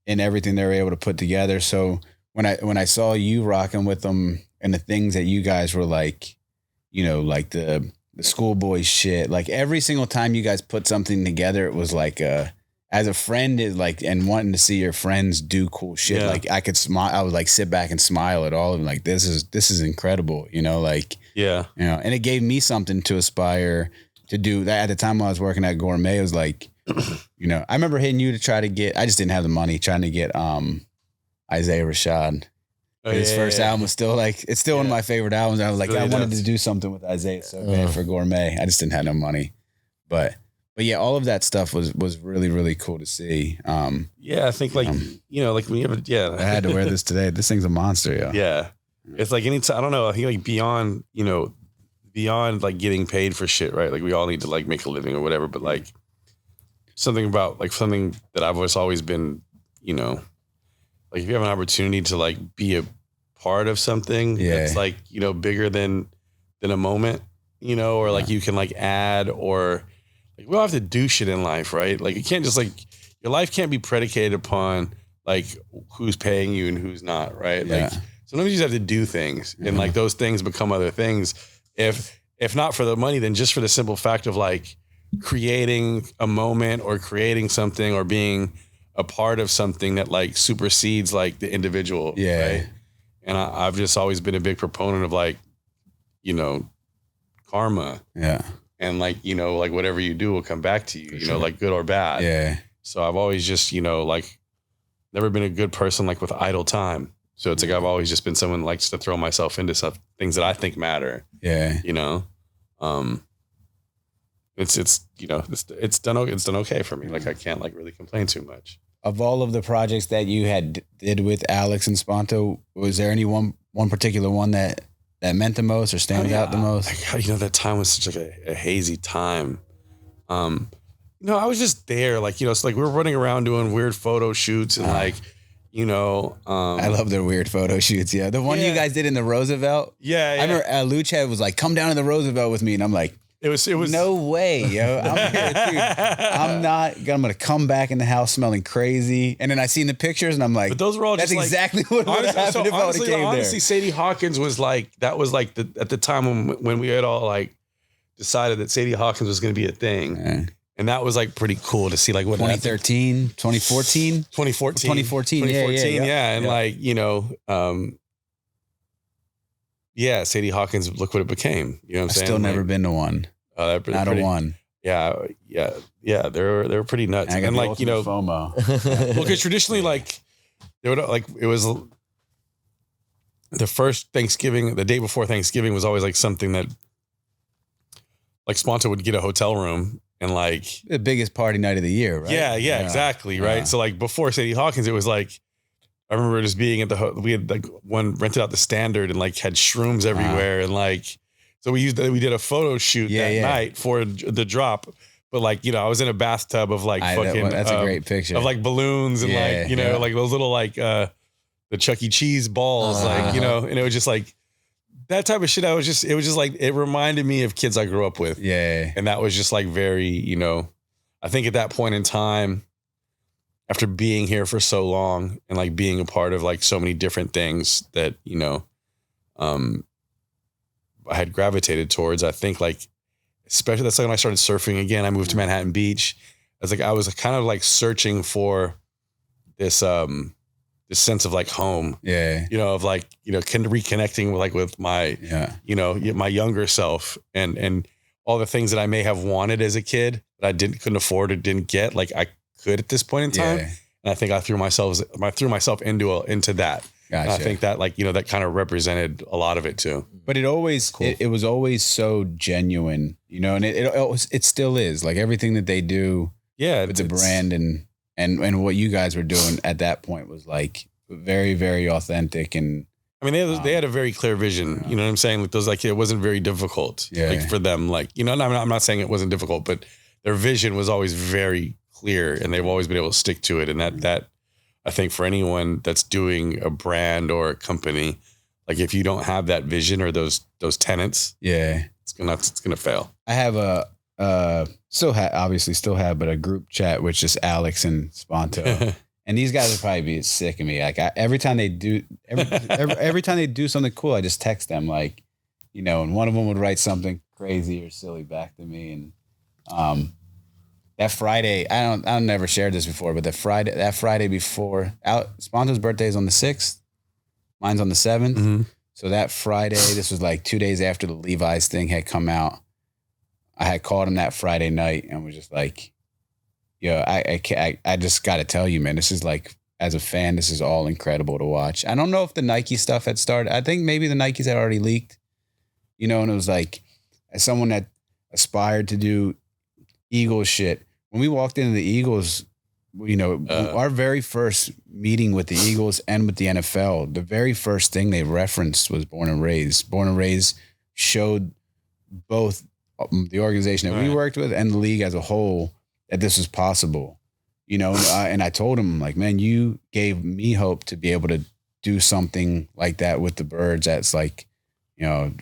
in everything they were able to put together. So when I saw you rocking with them and the things that you guys were like, you know, like the schoolboy shit, like every single time you guys put something together, it was like as a friend, is like, and wanting to see your friends do cool shit. Like I could smile, I would like sit back and smile at all of them. Like, this is incredible, you know, like, you know, and it gave me something to aspire to do. That at the time I was working at Gourmet, it was like, you know, I remember hitting you to try to get, I just didn't have the money, trying to get Isaiah Rashad. His first album was still like, it's still one of my favorite albums. I was like, really I wanted to do something with Isaiah so bad for Gourmet. I just didn't have no money, but yeah, all of that stuff was really, really cool to see. I think like, you know, like when you have I had to wear this today. This thing's a monster, yo. Yeah. It's like anytime, I don't know, I think like beyond like getting paid for shit, right? Like we all need to like make a living or whatever, but like something that I've always been, you know, like if you have an opportunity to like be a part of something that's like, you know, bigger than a moment, you know, or like you can like add, or like we all have to do shit in life, right? Like you can't just like, your life can't be predicated upon like who's paying you and who's not, right? Like sometimes you just have to do things, and like those things become other things. If not for the money, then just for the simple fact of like creating a moment or creating something or being a part of something that like supersedes like the individual. Right? And I've just always been a big proponent of like, you know, karma. And like, you know, like whatever you do will come back to you, you know, like good or bad. So I've always just, you know, like never been a good person like with idle time. So it's like I've always just been someone who likes to throw myself into things that I think matter. You know, it's you know, it's done okay for me. Like I can't like really complain too much. Of all of the projects that you did with Alex and Sponto, was there any one particular one that meant the most or stands out the most? You know, that time was such like a hazy time. You know, I was just there, like, you know, it's like we were running around doing weird photo shoots and like, you know, I love their weird photo shoots. Yeah. The one you guys did in the Roosevelt. Yeah. I remember Lucha was like, come down to the Roosevelt with me. And I'm like, it was no way, yo. I'm going to come back in the house smelling crazy. And then I seen the pictures and I'm like, but those were all that's just exactly what would have happened if I would have came honestly, there. Sadie Hawkins was like, that was like at the time when we had all like decided that Sadie Hawkins was going to be a thing. Yeah. And that was like pretty cool to see like what 2013, 2014, 2014. Yeah. And like, you know, Sadie Hawkins, look what it became. You know what I'm saying? Still never been to one. Not a one. Yeah. They were pretty nuts. And like, you know, FOMO. Well, because traditionally, like, they would like it was the first Thanksgiving, the day before Thanksgiving was always like something that like Sponto would get a hotel room and like the biggest party night of the year, right? Yeah, exactly, right. So like before Sadie Hawkins, it was like I remember just being at we had like one rented out the Standard and like had shrooms everywhere and like so we did a photo shoot that night for the drop. But like, you know, I was in a bathtub of like that's a great picture of like balloons and like, you know, like those little like the Chuck E. Cheese balls, like, you know, and it was just like that type of shit. It was just like, it reminded me of kids I grew up with. Yeah. And that was just like very, you know, I think at that point in time, after being here for so long and like being a part of like so many different things that, you know, I had gravitated towards, I think like, especially that's like when I started surfing again, I moved to Manhattan Beach. I was kind of like searching for this sense of like home. Yeah. You know, of like, you know, reconnecting with my, you know, my younger self and all the things that I may have wanted as a kid that I couldn't afford or didn't get. Like I could at this point in time. Yeah. And I think I threw myself into that. Gotcha. And I think that like, you know, that kind of represented a lot of it too. But it always, it was always so genuine, you know, and it still is like everything that they do. Yeah. With the brand and what you guys were doing at that point was like very, very authentic. And I mean, they had a very clear vision, you know what I'm saying? Like those, like, it wasn't very difficult like for them, like, you know, I'm not saying it wasn't difficult, but their vision was always very clear and they've always been able to stick to it. And that I think for anyone that's doing a brand or a company, like if you don't have that vision or those tenets, it's gonna fail. I have still have, but a group chat with just Alex and Sponto, and these guys would probably be sick of me. Like every time they do something cool, I just text them, like, you know, and one of them would write something crazy or silly back to me, and that Friday, I'll never shared this before, but that Friday before Sponto's birthday is on the 6th. Mine's on the 7th. Mm-hmm. So that Friday, this was like 2 days after the Levi's thing had come out. I had called him that Friday night and was just like, yo, I just got to tell you, man, this is like, as a fan, this is all incredible to watch. I don't know if the Nike stuff had started. I think maybe the Nikes had already leaked, you know, and it was like, as someone that aspired to do Eagles shit, when we walked into the Eagles, you know, our very first meeting with the Eagles and with the NFL, the very first thing they referenced was Born and Raised. Born and Raised showed both the organization that we worked with and the league as a whole that this was possible, you know. And I told him, like, man, you gave me hope to be able to do something like that with the Birds. That's like, you know,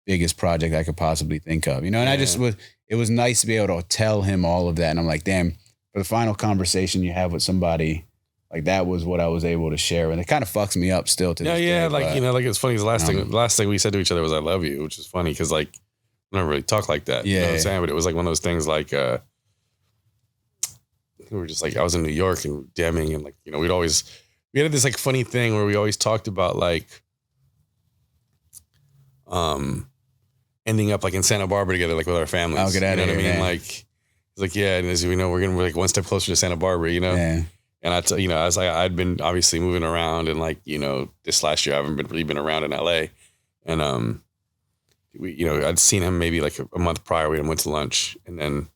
biggest project I could possibly think of, you know. And it was nice to be able to tell him all of that. And I'm like, damn, for the final conversation you have with somebody, like that was what I was able to share. And it kind of fucks me up still to this day. Yeah, like, you know, like it's funny. The last thing we said to each other was, I love you, which is funny because like, I don't really talk like that. You know what I'm saying? But it was like one of those things like, we were just like, I was in New York and Deming and like, you know, we had this like funny thing where we always talked about like, ending up like in Santa Barbara together, like with our families. I'll get out of here. You know what I mean? Like, it's like, yeah, and as we know, we're like one step closer to Santa Barbara, you know? Yeah. And you know, I was like, I'd been obviously moving around and like, you know, this last year I haven't really been around in LA. And, you know, I'd seen him maybe like a month prior. We went to lunch and then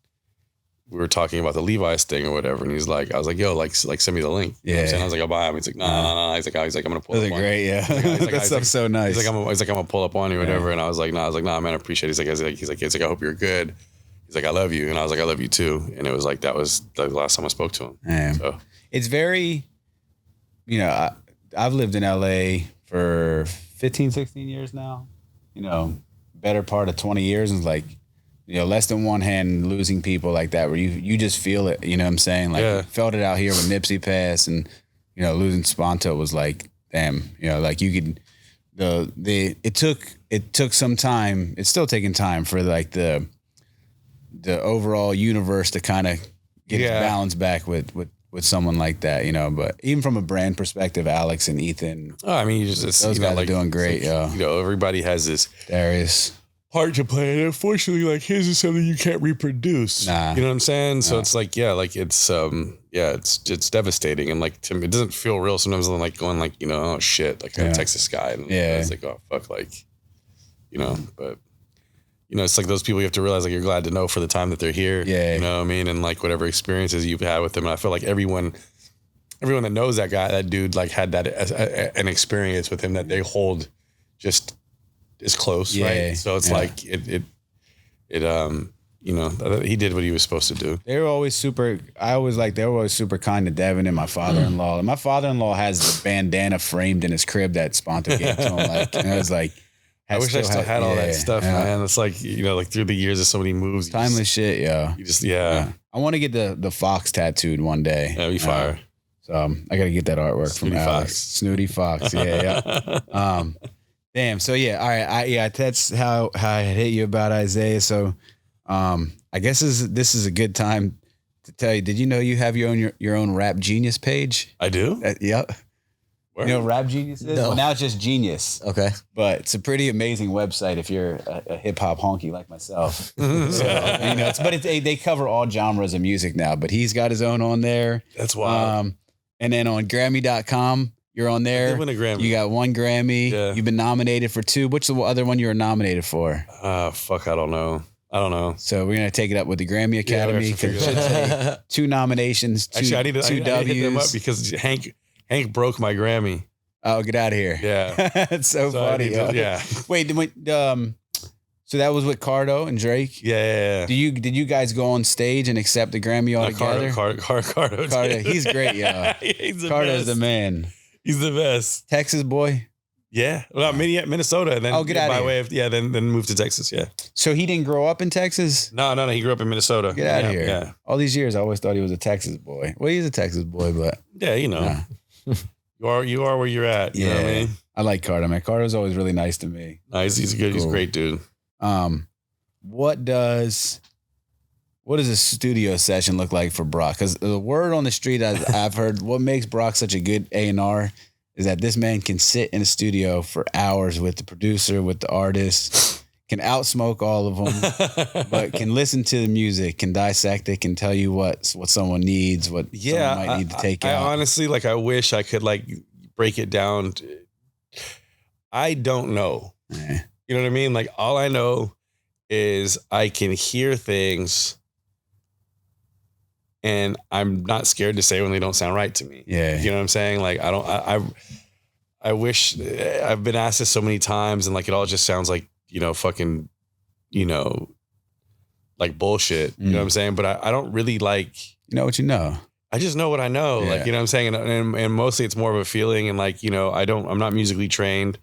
we were talking about the Levi's thing or whatever. And he's like, I was like, yo, like send me the link. You know what I'm saying? I was like, I'll buy him. He's like, no. He's like, I'm going to pull up on you. Those are great. Yeah. That stuff's so nice. He's like, I'm going to pull up on you or whatever. And I was like, nah, man, I appreciate it. He's like, I hope you're good. He's like, I love you. And I was like, I love you too. And it was like, that was the last time I spoke to him. So it's very, you know, I've lived in LA for 15, 16 years now, you know, better part of 20 years. And like, you know, less than one hand losing people like that, where you just feel it, you know what I'm saying? Like felt it out here with Nipsey passed, and, you know, losing Sponto was like, damn, you know, like you could, it took some time. It's still taking time for like the overall universe to kind of get its balance back with someone like that, you know. But even from a brand perspective, Alex and Ethan, I mean, those guys are doing great, yo. You know, everybody has this Darius part to play, and unfortunately, like his is something you can't reproduce. Nah. You know what I'm saying? So it's like, it's devastating, and like to me, it doesn't feel real. Sometimes I'm like going like, you know, oh shit, like I'm a Texas guy, and it's like, oh fuck, like, you know, but. You know, it's like those people you have to realize, like, you're glad to know for the time that they're here. Yeah. You know what I mean? And like whatever experiences you've had with them. And I feel like everyone that knows that guy, that dude, like had that an experience with him that they hold just as close. Right. So it's like it you know, he did what he was supposed to do. They were always super, they were always super kind to Devin and my father-in-law. And my father-in-law has the bandana framed in his crib that Sponto gave to him. Like, and I was like, I wish I still had all that stuff, man. It's like, you know, like through the years of so many moves. Timeless shit, yo. You just, I want to get the fox tattooed one day. That'd be fire. So I got to get that artwork Snooty from Alex. Fox. Snooty Fox, yeah. Damn, so yeah, all right. That's how I hit you about Isaiah. So I guess this is a good time to tell you, did you know you have your own Rap Genius page? I do? Yep. Where? You know what Rap Genius is? No. Well, now it's just Genius. Okay. But it's a pretty amazing website if you're a hip hop honky like myself. So, you know, they cover all genres of music now, but he's got his own on there. That's wild. And then on Grammy.com, you're on there. I did win a Grammy. You got 1 Grammy. Yeah. You've been nominated for 2. What's the other one you were nominated for? Fuck, I don't know. So we're gonna take it up with the Grammy Academy. Yeah, 2 nominations, 2 Actually, I need to hit them up W's. because Hank broke my Grammy. Oh, get out of here. Yeah. It's so funny. Yeah. Wait, so that was with Cardo and Drake? Yeah. Did you guys go on stage and accept the Grammy all together? Cardo. He's great, yo. Cardo's the man. He's the best. Texas boy? Yeah. Well, Minnesota. And then get out of here. way of, then moved to Texas. Yeah. So he didn't grow up in Texas? No. He grew up in Minnesota. Get out of here. Yeah. All these years, I always thought he was a Texas boy. Well, he's a Texas boy, but. Yeah, you know. You are where you're at. You know what I mean? I like Cardo, man. Cardo's always really nice to me. Nice. He's good. Cool. He's a great dude. What does a studio session look like for Brock? Because the word on the street I've heard, what makes Brock such a good A&R is that this man can sit in a studio for hours with the producer, with the artist, can outsmoke all of them, but can listen to the music, can dissect it, can tell you what someone needs, what someone might need to take out. I honestly, like, I wish I could, like, break it down. I don't know. Yeah. You know what I mean? Like, all I know is I can hear things and I'm not scared to say when they don't sound right to me. Yeah. You know what I'm saying? Like, I wish, I've been asked this so many times and like, it all just sounds like, you know, fucking, you know, like bullshit. You know what I'm saying? But I don't really like. You know what you know. I just know what I know. Yeah. Like, you know what I'm saying? And mostly it's more of a feeling. And like, you know, I'm not musically trained.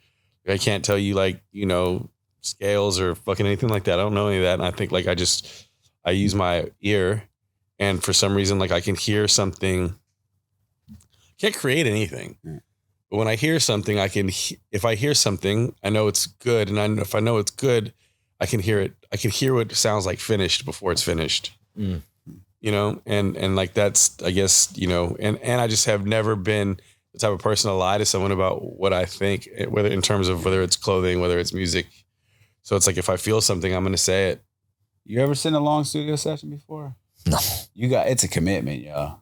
I can't tell you like, you know, scales or fucking anything like that. I don't know any of that. And I think like, I use my ear and for some reason, like I can hear something, can't create anything. Yeah. But when I hear something, if I hear something, I know it's good. And if I know it's good, I can hear it. I can hear what it sounds like finished before it's finished, you know? And like, that's, I guess, you know, and I just have never been the type of person to lie to someone about what I think, whether in terms of whether it's clothing, whether it's music. So it's like, if I feel something, I'm going to say it. You ever seen a long studio session before? No. It's a commitment, yo.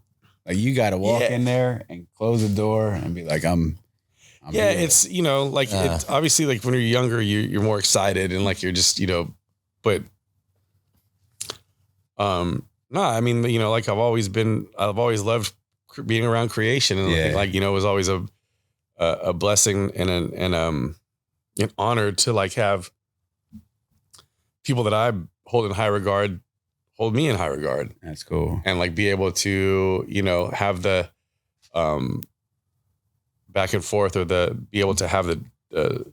Like you got to walk in there and close the door and be like, I'm yeah, it's, you know, like it's obviously like when you're younger, you're more excited and like, you're just, you know, but, no, I mean, you know, like I've always loved being around creation and like, you know, it was always a blessing and an honor to like have people that I hold in high regard hold me in high regard. That's cool. And like be able to, you know, have the back and forth, or be able to have the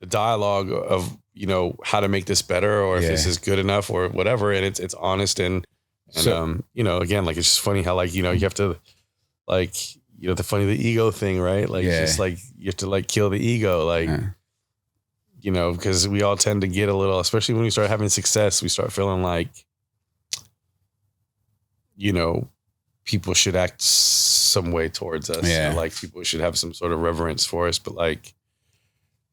dialogue of, you know, how to make this better, or if this is good enough or whatever. And it's honest and so, you know, again, like, it's just funny how, like, you know, you have to, like, you know, the ego thing, right? Like, just like, you have to like kill the ego, like, you know, because we all tend to get a little, especially when we start having success, we start feeling like, you know, people should act some way towards us. Yeah. Like, people should have some sort of reverence for us. But like,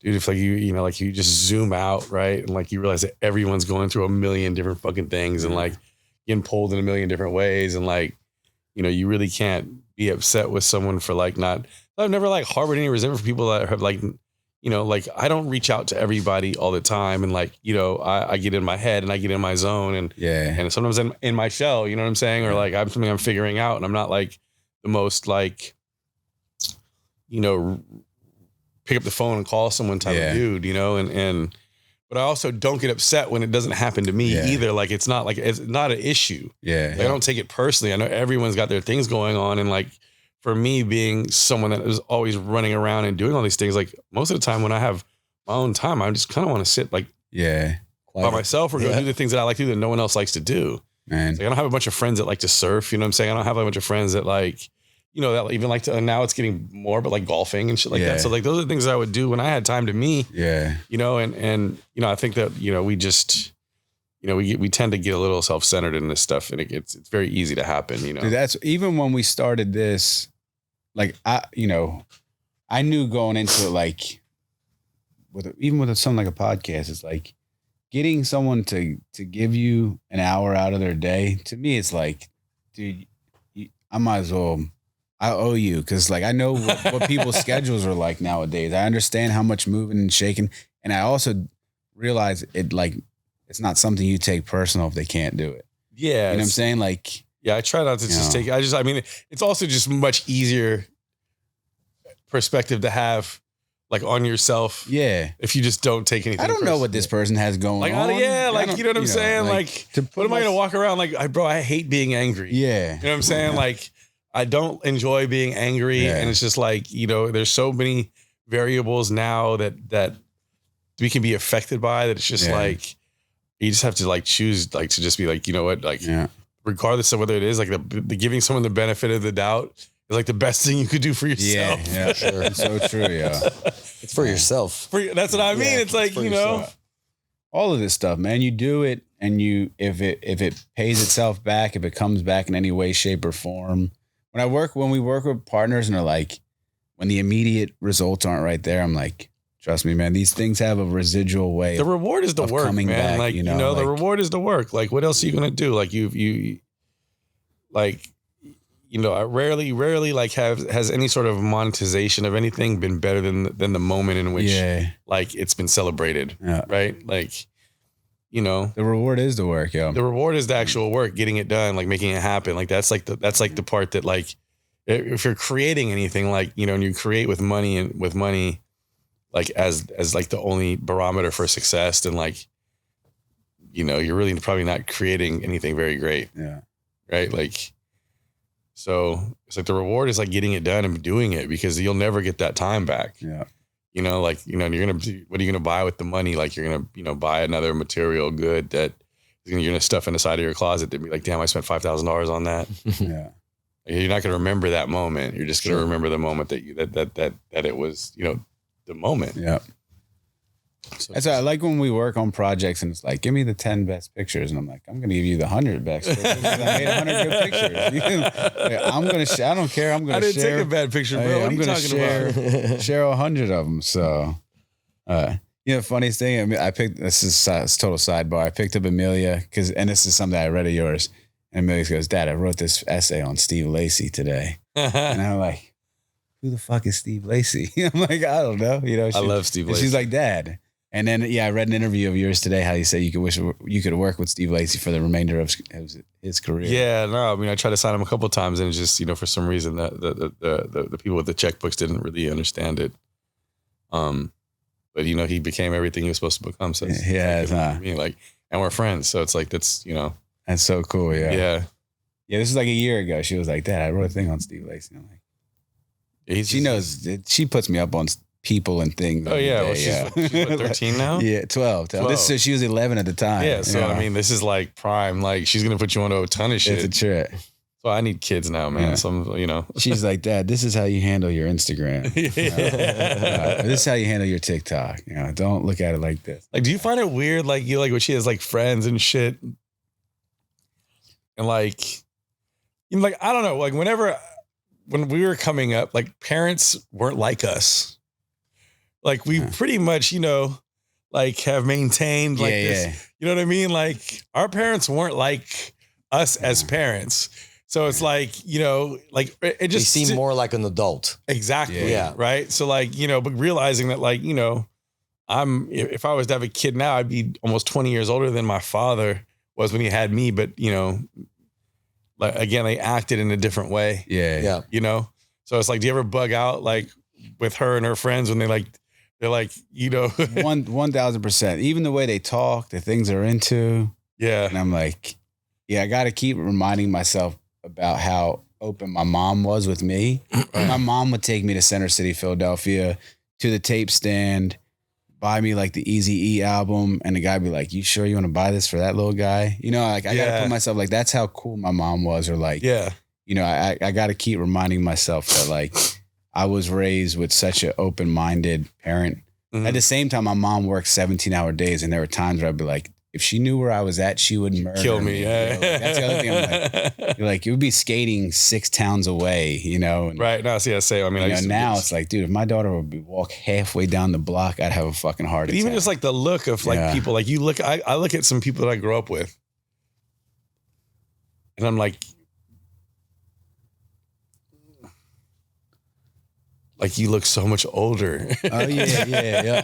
dude, if like you know, like, you just zoom out, right? And like, you realize that everyone's going through a million different fucking things and like getting pulled in a million different ways. And like, you know, you really can't be upset with someone for like I've never like harbored any resentment for people that have like, you know, like, I don't reach out to everybody all the time. And like, you know, I get in my head and I get in my zone and sometimes in my shell, you know what I'm saying? Or like, I'm something I'm figuring out, and I'm not like the most like, you know, pick up the phone and call someone type of dude, you know, but I also don't get upset when it doesn't happen to me either. Like, it's not an issue. Like, I don't take it personally. I know everyone's got their things going on. And like, for me, being someone that is always running around and doing all these things, like, most of the time when I have my own time, I just kind of want to sit like by myself or go do the things that I like to do that no one else likes to do. Man. Like, I don't have a bunch of friends that like to surf. You know what I'm saying? I don't have a bunch of friends that like, you know, that even like to, and now it's getting more, but like golfing and shit like that. So like, those are the things that I would do when I had time to me, you know, and, you know, I think that, you know, we just, you know, we tend to get a little self-centered in this stuff, and it's very easy to happen, you know. Dude, that's even when we started this, like, you know, I knew going into it, like, even with something like a podcast, it's like getting someone to give you an hour out of their day. To me, it's like, dude, I might as well, I owe you, because like, I know what people's schedules are like nowadays. I understand how much moving and shaking, and I also realize it, like, it's not something you take personal if they can't do it. Yeah, you know what I'm saying? Like, yeah, I try not to just take. I mean, it's also just much easier perspective to have, like, on yourself. Yeah, if you just don't take anything. I don't know what this person has going like, on. Yeah, like, you know what I'm saying? Like, what am I gonna walk around like, bro? I hate being angry. Yeah, you know what I'm saying? Like, I don't enjoy being angry, and it's just like, you know, there's so many variables now that we can be affected by, that it's just like, you just have to like choose, like, to just be like, you know what, like, regardless of whether it is like the giving someone the benefit of the doubt is like the best thing you could do for yourself. Yeah, sure. It's so true. Yeah, it's for yourself. That's what I mean. It's like, you know, yourself. All of this stuff, man. You do it, and if it pays itself back, if it comes back in any way, shape, or form. When we work with partners, and they're like, when the immediate results aren't right there, I'm like, trust me, man, these things have a residual way. The reward is the work, man. Back, like, you know, like, the reward is the work. Like, what else are you going to do? Like, you like, you know, I rarely like has any sort of monetization of anything been better than the moment in which like it's been celebrated. Yeah. Right. Like, you know, the reward is the work. Yeah. The reward is the actual work, getting it done, like making it happen. Like, that's like the part that, like, if you're creating anything, like, you know, and you create with money, like, as like the only barometer for success, then, like, you know, you're really probably not creating anything very great. Yeah. Right. Like, so it's like the reward is like getting it done and doing it, because you'll never get that time back. Yeah. You know, like, you know, what are you going to buy with the money? Like, you're going to, you know, buy another material good that you're going to stuff in the side of your closet to be like, damn, I spent $5,000 on that. Yeah. You're not going to remember that moment. You're just going to remember the moment that it was, you know, the moment. Yeah. So that's why I like when we work on projects, and it's like, give me the 10 best pictures. And I'm like, I'm going to give you the 100 best pictures. I made 100 good pictures. I'm going to, I don't care. I'm going to share. I didn't take a bad picture, bro. I'm going to share 100 of them. So, you know, funniest thing, I mean, this is a total sidebar. I picked up Amelia and this is something I read of yours. And Amelia goes, Dad, I wrote this essay on Steve Lacy today. And I'm like, who the fuck is Steve Lacy? I'm like, I don't know. You know, I love Steve Lacy. She's like, Dad. And then, I read an interview of yours today, how you say you could work with Steve Lacy for the remainder of his career. Yeah, no, I mean, I tried to sign him a couple of times, and it's just, you know, for some reason the people with the checkbooks didn't really understand it. But, you know, he became everything he was supposed to become. So it's like, and we're friends. So it's like, that's, you know. That's so cool. Yeah. Yeah. Yeah. This is like a year ago. She was like, Dad, I wrote a thing on Steve Lacy. I'm like, She knows. She puts me up on people and things. Oh yeah, well, she's 13 now. Yeah, 12. This she was 11 at the time. Yeah, so I mean, this is like prime. Like she's gonna put you onto a ton of shit. It's a trip. So I need kids now, man. Yeah. So she's like, Dad, this is how you handle your Instagram. This is how you handle your TikTok. Don't look at it like this. Like, do you find it weird? Like you like when she has like friends and shit, and like, I don't know. Like when we were coming up, like parents weren't like us. Like we pretty much, like have maintained like this. Yeah. You know what I mean? Like our parents weren't like us as parents. So it's like, like it just they seem more like an adult. Exactly. Yeah. Right. So like, but realizing that like, if I was to have a kid now, I'd be almost 20 years older than my father was when he had me. But, like again, they acted in a different way. Yeah. So it's like, do you ever bug out like with her and her friends when they're like, 1000%. Even the way they talk, the things they're into. Yeah. And I'm like, I got to keep reminding myself about how open my mom was with me. My mom would take me to Center City, Philadelphia, to the tape stand, buy me like the Eazy-E album, and the guy be like, "You sure you want to buy this for that little guy?" Like I gotta put myself like that's how cool my mom was, or like, I gotta keep reminding myself that like I was raised with such an open-minded parent. Mm-hmm. At the same time, my mom worked 17-hour days, and there were times where I'd be like, if she knew where I was at, she would kill me. Yeah. Like, that's the other thing. I'm like, you would be skating 6 towns away, And, right. No, see, I say, I mean, now it's like, dude, if my daughter would walk halfway down the block, I'd have a fucking heart attack. Even just like the look of like people, like I look at some people that I grew up with, and I'm like you look so much older. Oh yeah.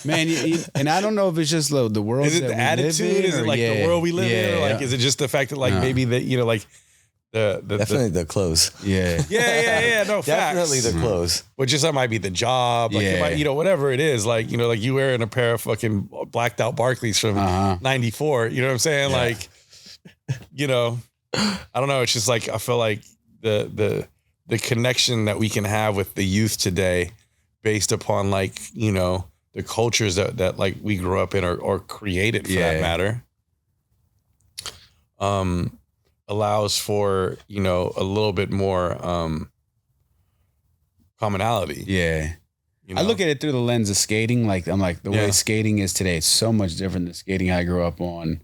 Man, and I don't know if it's just the world. Is it the attitude? Is it like the world we live in? Or like, is it just the fact that like maybe that like the definitely the clothes. Yeah. No, definitely facts. The clothes. Which just might be the job. Like it might, whatever it is. Like like you wearing a pair of fucking blacked out Barclays from '94. You know what I'm saying? Yeah. Like, I don't know. It's just like I feel like the connection that we can have with the youth today based upon like, the cultures that like we grew up in or created for that matter, allows for, a little bit more, commonality. Yeah. I look at it through the lens of skating. Like, I'm like, the way skating is today, it's so much different than skating I grew up on.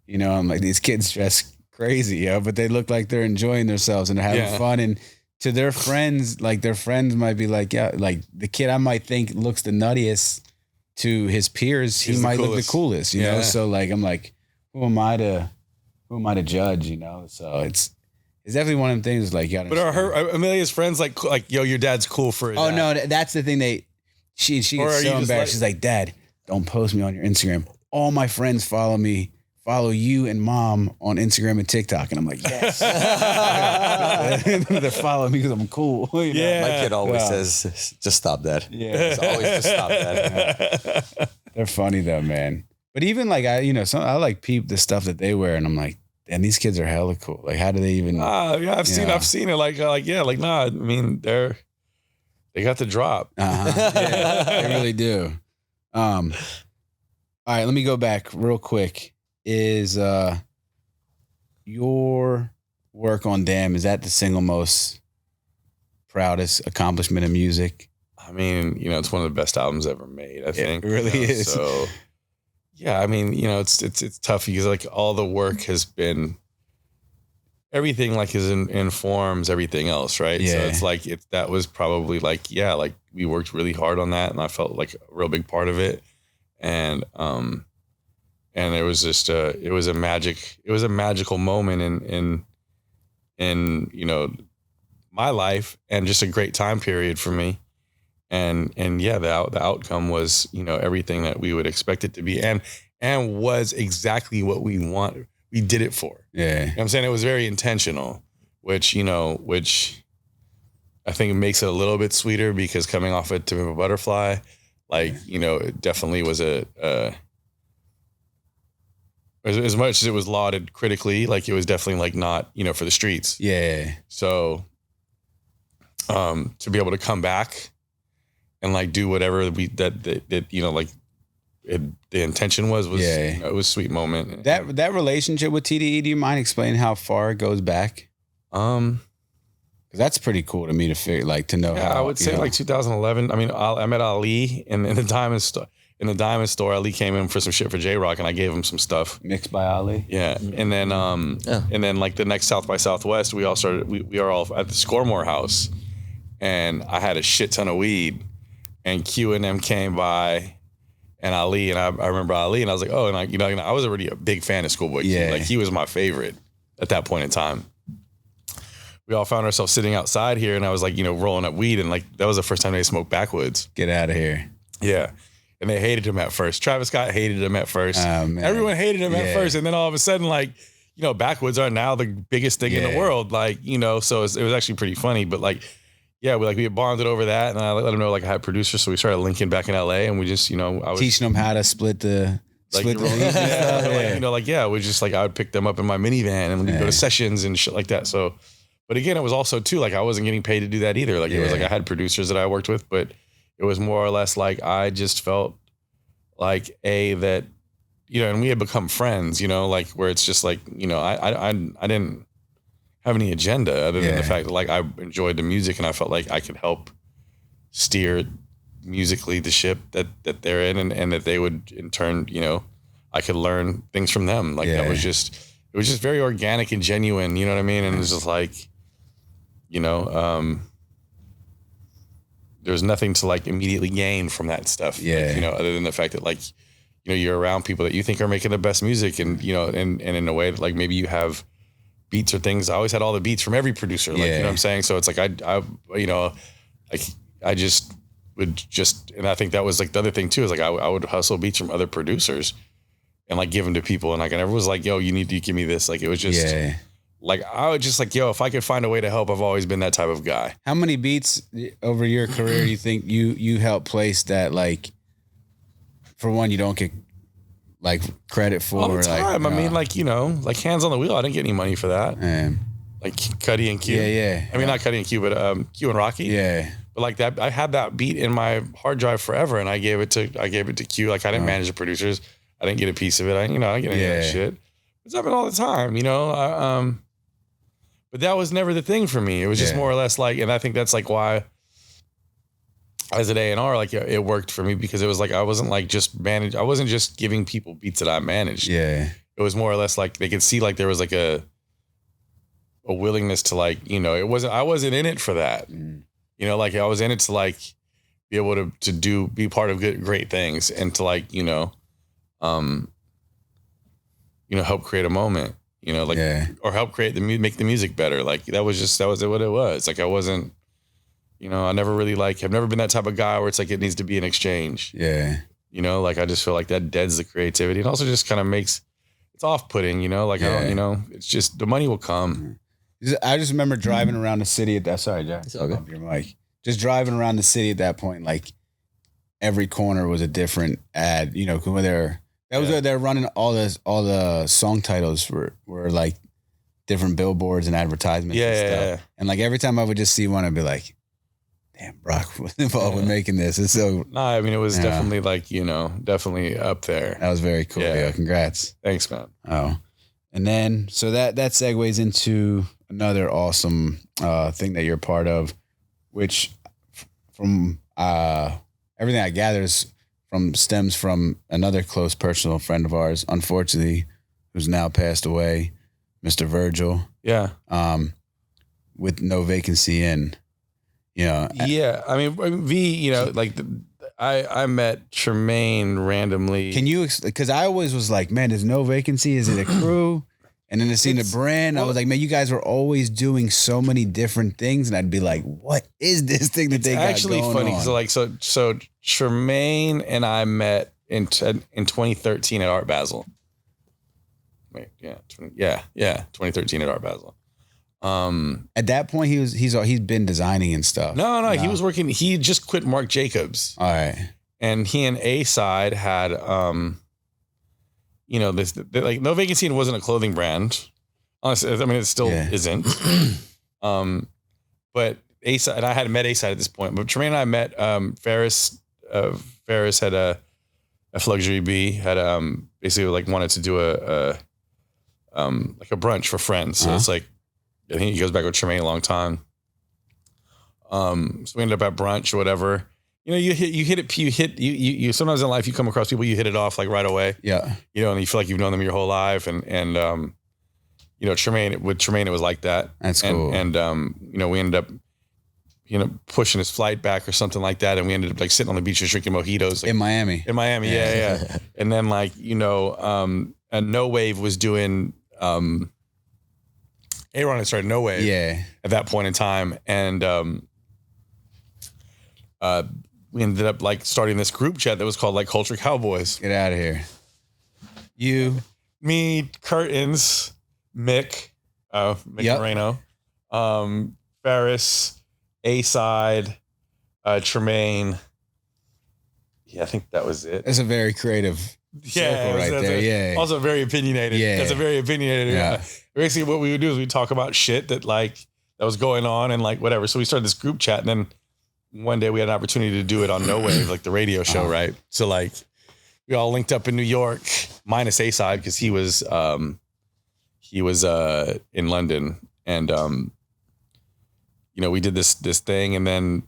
I'm like, these kids dress crazy, but they look like they're enjoying themselves and they're having fun. And to their friends, like their friends might be like, like the kid I might think looks the nuttiest to his peers, he might look the coolest, you know? So like, I'm like, who am I to judge, So it's definitely one of them things like, you gotta. But are Amelia's friends like, yo, your dad's cool for it? Oh no, that's the thing. She gets so embarrassed. She's like, Dad, don't post me on your Instagram. All my friends follow you and Mom on Instagram and TikTok. And I'm like, yes. They're following me because I'm cool. Yeah. My kid always says, just stop that. Yeah. It's always just stop that. Yeah. They're funny though, man. But even like, I like peep the stuff that they wear and I'm like, and these kids are hella cool. Like, how do they even? I've seen it. Like, nah, I mean, they got the drop. Yeah, they really do. All right, let me go back real quick. Is your work on Damn, is that the single most proudest accomplishment in music? I mean, it's one of the best albums ever made, I think. It really is. So, yeah, I mean, it's tough because like all the work has been, everything like informs everything else, right? Yeah. So it's like, that was probably like, like we worked really hard on that and I felt like a real big part of it. And it was just it was a magical moment in my life and just a great time period for me. And the outcome was, everything that we would expect it to be and was exactly what we want. We did it for. Yeah. You know what I'm saying? It was very intentional, which I think makes it a little bit sweeter because coming off of To Pimp a Butterfly, like, it definitely was as much as it was lauded critically, like it was definitely like not, for the streets. Yeah. So, to be able to come back and like do whatever that you know, like the intention was you know, it was a sweet moment. That relationship with TDE, do you mind explaining how far it goes back? Because that's pretty cool to me to figure, like, to know how. I would say like 2011. I mean, I met Ali in the diamond store. In the diamond store, Ali came in for some shit for J-Rock, and I gave him some stuff. Mixed by Ali. Yeah, and then like the next South by Southwest, we are all at the Scoremore house, and I had a shit ton of weed, and Q and them came by, and Ali, and I remember Ali, and I was like, oh, and I was already a big fan of Schoolboy Q. Like, he was my favorite at that point in time. We all found ourselves sitting outside here, and I was like, you know, rolling up weed, and like that was the first time they smoked backwoods. Get out of here. Yeah. And they hated him at first. Travis Scott hated him at first. Oh, man. Everyone hated him at first. And then all of a sudden, like, you know, backwoods are now the biggest thing in the world. Like, you know, so it was actually pretty funny. But like, yeah, we had bonded over that. And I let him know, like, I had producers. So we started linking back in LA, and we just, you know, I was teaching them how to split the like, leaves and stuff. Like, you know, like, yeah, we just like, I would pick them up in my minivan and we'd go to sessions and shit like that. So, but again, it was also too, like, I wasn't getting paid to do that either. Like, it was like I had producers that I worked with, but it was more or less like I just felt like that, you know, and we had become friends, you know, like where it's just like, you know, I didn't have any agenda other than the fact that like I enjoyed the music and I felt like I could help steer musically the ship that they're in and that they would in turn, you know, I could learn things from them. Like it was just very organic and genuine, you know what I mean? And it was just like, you know, there's nothing to like immediately gain from that stuff. Yeah. Like, you know, other than the fact that like, you know, you're around people that you think are making the best music and, you know, and in a way that like maybe you have beats or things. I always had all the beats from every producer. Like, you know what I'm saying? So it's like, I you know, like I just would just, and I think that was like the other thing too, is like, I would hustle beats from other producers and like give them to people. And like, I never was like, yo, you need to give me this. Like, it was just, like, I would just like, yo, if I could find a way to help, I've always been that type of guy. How many beats over your career you think you helped place that, like, for one, you don't get like credit for? All the time. Like, I mean, like, you know, like Hands on the Wheel, I didn't get any money for that. Like Cuddy and Q. I mean, not Cuddy and Q, but Q and Rocky. But like that, I had that beat in my hard drive forever, and I gave it to Q. Like, I didn't manage the producers. I didn't get a piece of it. I didn't get any of that shit. It's happened all the time, you know. But that was never the thing for me. It was just more or less like, and I think that's like why as an A&R, like it worked for me, because it was like, I wasn't like just I wasn't just giving people beats that I managed. It was more or less like they could see like there was like a willingness to like, you know, I wasn't in it for that. You know, like I was in it to like be able to be part of great things and to like, you know, help create a moment. You know, like, or help make the music better. Like that was what it was. Like I wasn't, you know, I've never been that type of guy where it's like, it needs to be an exchange. You know, like I just feel like that deads the creativity and also just kind of it's off-putting, you know, like, I don't, you know, it's just, the money will come. I just remember driving around the city at that, sorry, Jack, bump your mic. Just driving around the city at that point, like every corner was a different ad, you know, where they're running all the song titles were like different billboards and advertisements and stuff. And like every time I would just see one, I'd be like, damn, Brock was involved with making this. It's so, I mean, it was definitely like, you know, definitely up there. That was very cool. Yeah. Congrats. Thanks, man. Oh, and then, so that segues into another awesome thing that you're a part of, which from everything I gather stems from another close personal friend of ours, unfortunately, who's now passed away, Mr. Virgil. With no vacancy in, you know. I mean, you know, like I met Tremaine randomly. Can you, because I always was like, man, there's no vacancy. Is it a crew? And then to see the brand, I was like, man, you guys were always doing so many different things. And I'd be like, what is this thing that they got actually going funny? on? So like, so Tremaine and I met in 2013 at Art Basel. Wait, 2013 at Art Basel. At that point, he's been designing and stuff. No, he was working. He just quit Marc Jacobs. All right. And he and A-Side had, you know, this, like, No Vacancy wasn't a clothing brand. Honestly, I mean, it still isn't. But A-Side, and I hadn't met A-Side at this point, but Tremaine and I met Ferris. Ferris had a Luxury B, had basically like wanted to do a like a brunch for friends. So it's like, I think he goes back with Tremaine a long time. So we ended up at brunch or whatever. You know, you sometimes in life you come across people, you hit it off like right away. Yeah. You know, and you feel like you've known them your whole life. And you know, Tremaine, it was like that. That's cool. And you know, we ended up, you know, pushing his flight back or something like that. And we ended up like sitting on the beach just drinking mojitos. Like, in Miami. Yeah. And then like, you know, and No Wave was doing, Aaron had started No Wave at that point in time. And we ended up like starting this group chat that was called like Culture Cowboys. Get out of here. You, me, Curtains, Mick Moreno, Ferris, A-Side, Tremaine. Yeah, I think that was it. That's a very creative circle right there. Also very opinionated. Yeah. That's a very opinionated. Yeah. Basically what we would do is we'd talk about shit that like that was going on and like whatever. So we started this group chat, and then one day we had an opportunity to do it on No Wave, like the radio show, right? So like we all linked up in New York, minus A-Side because he was in London, and you know, we did this thing, and then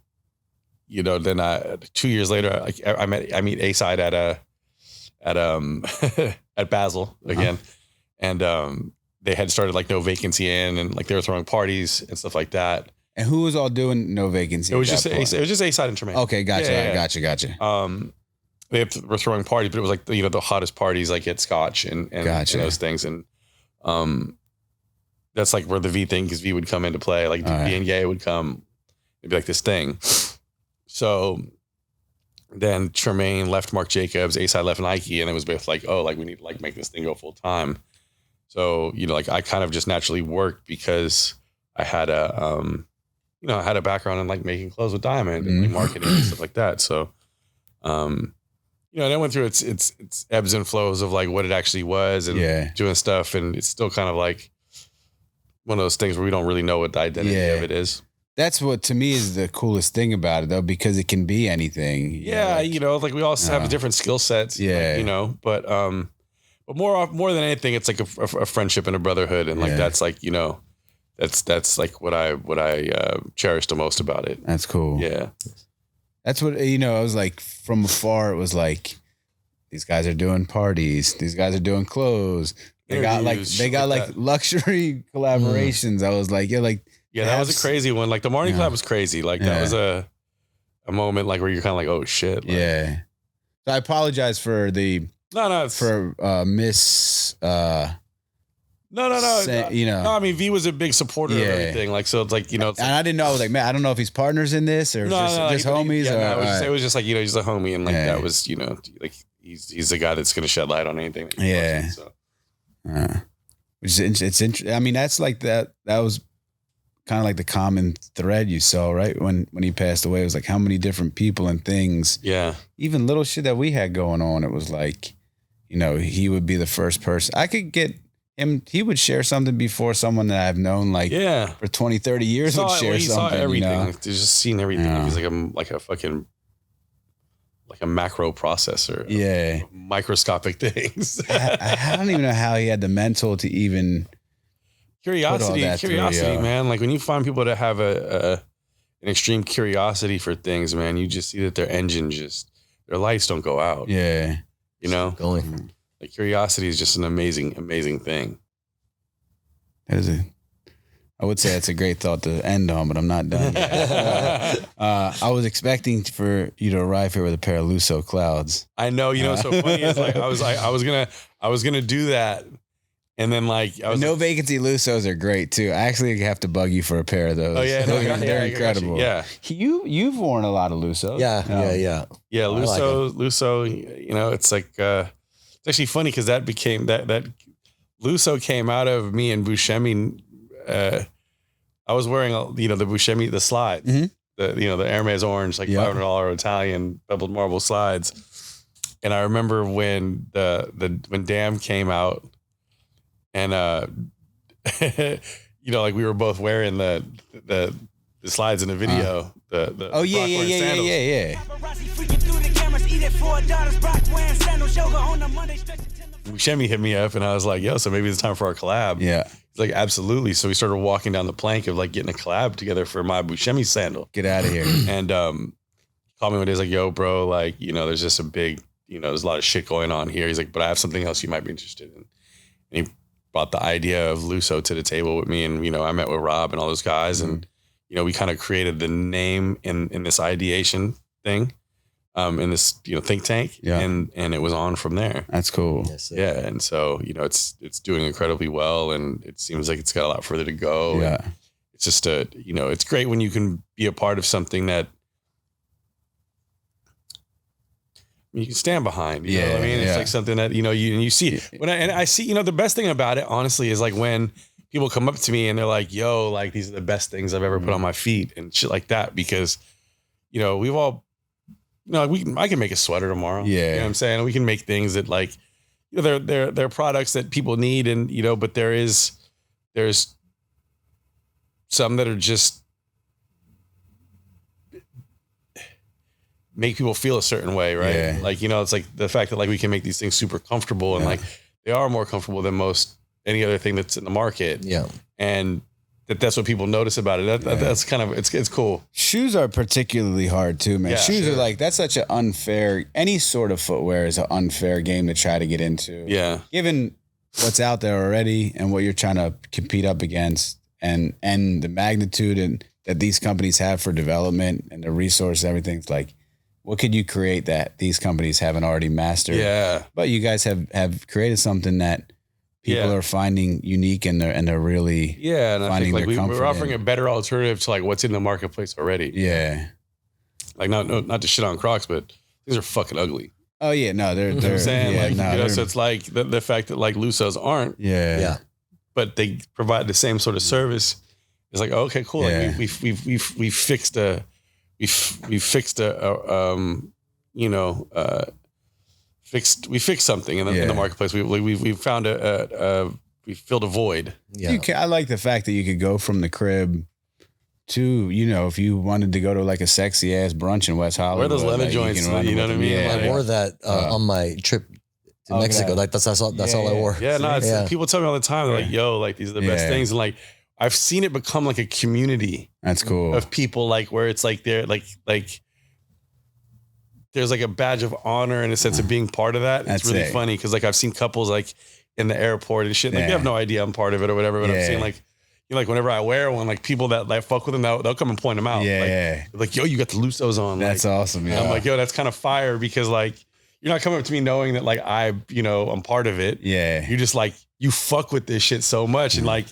you know, then 2 years later, I meet A-Side at at Basel again, and they had started like No Vacancy and like they were throwing parties and stuff like that. And who was all doing No Vacancy? It was just A-Side and Tremaine. Okay, gotcha. They were throwing parties, but it was like, you know, the hottest parties like at Scotch and those things. And that's like where the V thing, because V would come into play. Like V and Ye would come. It'd be like this thing. So then Tremaine left Marc Jacobs, A-Side left Nike, and it was both like, oh, like we need to like make this thing go full time. So, you know, like I kind of just naturally worked because I had you know, I had a background in like making clothes with Diamond and like marketing and stuff like that. So, you know, and I went through its ebbs and flows of like what it actually was and doing stuff. And it's still kind of like one of those things where we don't really know what the identity of it is. That's what to me is the coolest thing about it though, because it can be anything. Yeah. You know, like we all have different skill sets, like, you know, but more than anything, it's like a friendship and a brotherhood. And like, that's like, you know, that's like what I cherish the most about it. That's cool. Yeah. That's what, you know, I was like from afar, it was like, these guys are doing parties. These guys are doing clothes. They got like luxury collaborations. I was like, that was a crazy one. Like the Marnie collab was crazy. Like that was a moment like where you're kind of like, oh shit. Like, So I apologize for the, Miss, No. You know, no. I mean, V was a big supporter of everything. Like, so it's like, you know, and I didn't know. I was like, man, I don't know if he's partners in this or just homies. It was just like, you know, he's a homie, and like that was, you know, like he's the guy that's gonna shed light on anything. Which is it's interesting. I mean, that's like that. That was kind of like the common thread you saw, right? When he passed away, it was like how many different people and things. Yeah. Even little shit that we had going on. It was like, you know, he would be the first person. I could get him. He would share something before someone that I've known like for 20, 30 years would share something. Saw everything. You know? He's just seen everything. He's like a fucking like a macro processor. Yeah. Microscopic things. I don't even know how he had the mental to even curiosity, man. Like when you find people that have an extreme curiosity for things, man, you just see that their engine their lights don't go out. Yeah. You know? Going. Like curiosity is just an amazing, amazing thing. I would say it's a great thought to end on, but I'm not done yet. I was expecting for you to arrive here with a pair of Lusso clouds. I know, you know, what's so funny is like I was gonna do that, and then like No Vacancy Lussos are great too. I actually have to bug you for a pair of those. Oh yeah, they're incredible. Yeah, you've worn a lot of Lussos. Yeah. Lusso. You know, it's like it's actually funny because that became that Lusso came out of me and Buscemi. I was wearing, you know, the Buscemi, the slides, the Hermes orange, like $500 Italian pebbled marble slides. And I remember when when Damn came out, and you know, like we were both wearing the slides in the video. The oh yeah, Brock wearing sandals. Buscemi hit me up and I was like, yo, so maybe it's time for our collab. Yeah. He's like, absolutely. So we started walking down the plank of like getting a collab together for my Buscemi sandal. Get out of here. And he called me one day, he's like, yo, bro, like, you know, there's just a big, you know, there's a lot of shit going on here. He's like, but I have something else you might be interested in. And he brought the idea of Lusso to the table with me. And, you know, I met with Rob and all those guys. And, you know, we kind of created the name in this ideation thing. In this, you know, think tank, and it was on from there. That's cool. Yes, yeah, and so you know, it's doing incredibly well, and it seems like it's got a lot further to go. Yeah, and it's just you know, it's great when you can be a part of something that you can stand behind. You know what I mean? It's like something that you know you see when I see, you know, the best thing about it, honestly, is like when people come up to me and they're like, "Yo, like these are the best things I've ever put on my feet," and shit like that, because you know we've all. No, I can make a sweater tomorrow. Yeah. You know what I'm saying? We can make things that like, you know, they're products that people need. And, you know, but there's some that are just make people feel a certain way. Right. Yeah. Like, you know, it's like the fact that like we can make these things super comfortable and like they are more comfortable than any other thing that's in the market. Yeah. And that's what people notice about it. That's kind of, it's cool. Shoes are particularly hard too, man. Shoes are like, that's such an unfair, any sort of footwear is an unfair game to try to get into. Yeah. Given what's out there already and what you're trying to compete up against and the magnitude and that these companies have for development and the resources, everything's like, what could you create that these companies haven't already mastered? Yeah. But you guys have created something that people are finding unique and they're really and I think like we're offering in. a better alternative to like what's in the marketplace already. Yeah, like not to shit on Crocs, but these are fucking ugly. Oh yeah, no, they're you know what I'm saying, like you know, so it's like the fact that like Lussos aren't, but they provide the same sort of service. It's like, oh, okay, cool. Like we fixed a you know we fixed something in the marketplace. We found we filled a void. Yeah. I like the fact that you could go from the crib to, you know, if you wanted to go to like a sexy ass brunch in West Hollywood. Wear those leather joints, you know what I mean? I wore that on my trip to Mexico. Like that's all I wore. Yeah, no, people tell me all the time, they're like, yo, like these are the best things. And like I've seen it become like a community. That's cool. Of people like where it's like they're like there's like a badge of honor and a sense of being part of that. It's really funny because like I've seen couples like in the airport and shit. Like they have no idea I'm part of it or whatever. But I'm saying like, you know, like whenever I wear one, like people that like fuck with them, they'll come and point them out. Like, yo, you got the Lussos on. That's like, awesome. Yeah. I'm like, yo, that's kind of fire because like you're not coming up to me knowing that like I'm part of it. Yeah. You're just like you fuck with this shit so much and like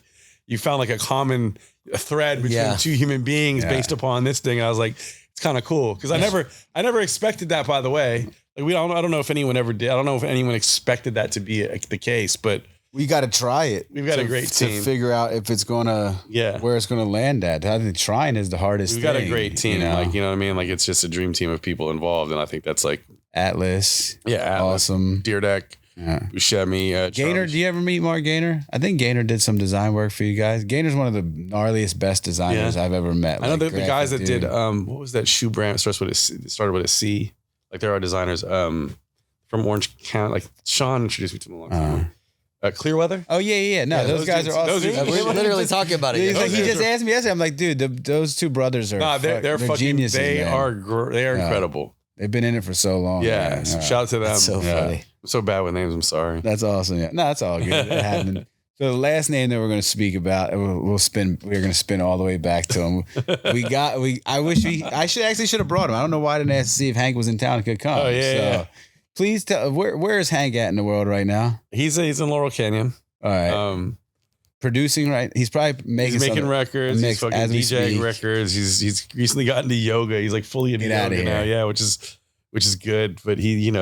you found like a common thread between two human beings based upon this thing. And I was like, it's kind of cool because I never expected that. By the way, like I don't know if anyone ever did. I don't know if anyone expected that to be the case, but we got to try it. We've got a great team to figure out if it's gonna where it's gonna land at. I think trying is the hardest. We've got a great team, like you know what I mean. Like it's just a dream team of people involved, and I think that's like Atlas. Atlas, awesome. Deerdeck, Buscemi, Gaynor. Do you ever meet Mark Gaynor? I think Gaynor did some design work for you guys. Gaynor's one of the gnarliest, best designers I've ever met. I know the guys that did what was that shoe brand? It started with a C. Like there are designers from Orange County. Like Sean introduced me to them a long time. Clearweather? Oh yeah. No, those guys are awesome. We're literally talking about it. He just asked me yesterday. I'm like, dude, those two brothers are they're fucking geniuses. They are incredible. They've been in it for so long. Yeah, so shout out to them. That's so funny. I'm so bad with names. I'm sorry. That's awesome. Yeah, no, that's all good. It happened. So the last name that we're going to speak about, we're going to spin all the way back to him. I should have brought him. I don't know why I didn't ask to see if Hank was in town and could come. Oh yeah. Please tell where is Hank at in the world right now? He's in Laurel Canyon. All right. Producing, right? He's probably making records. He's fucking DJing records. He's recently gotten into yoga. He's like fully into yoga now. Yeah, which is good. But he's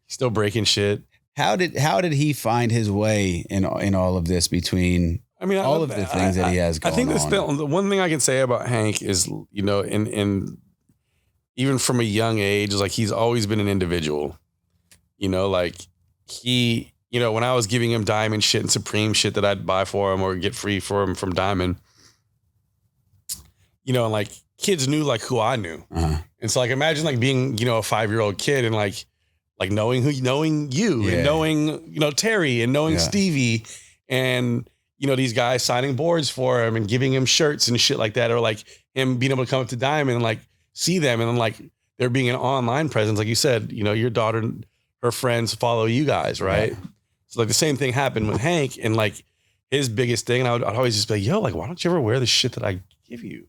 still breaking shit. How did he find his way in all of this between all of the things that he has going on? I think the one thing I can say about Hank is, in even from a young age, like he's always been an individual. Like he, when I was giving him Diamond shit and Supreme shit that I'd buy for him or get free for him from Diamond, you know, and like kids knew like who I knew. And so like, imagine like being, you know, a 5-year-old kid and like knowing you and knowing, you know, Terry and knowing Stevie and, you know, these guys signing boards for him and giving him shirts and shit like that, or like him being able to come up to Diamond and like see them, and then like there being an online presence, like you said, you know, your daughter and her friends follow you guys, right? So like the same thing happened with Hank, and like his biggest thing, and I'd always just be like, yo, like, why don't you ever wear the shit that I give you?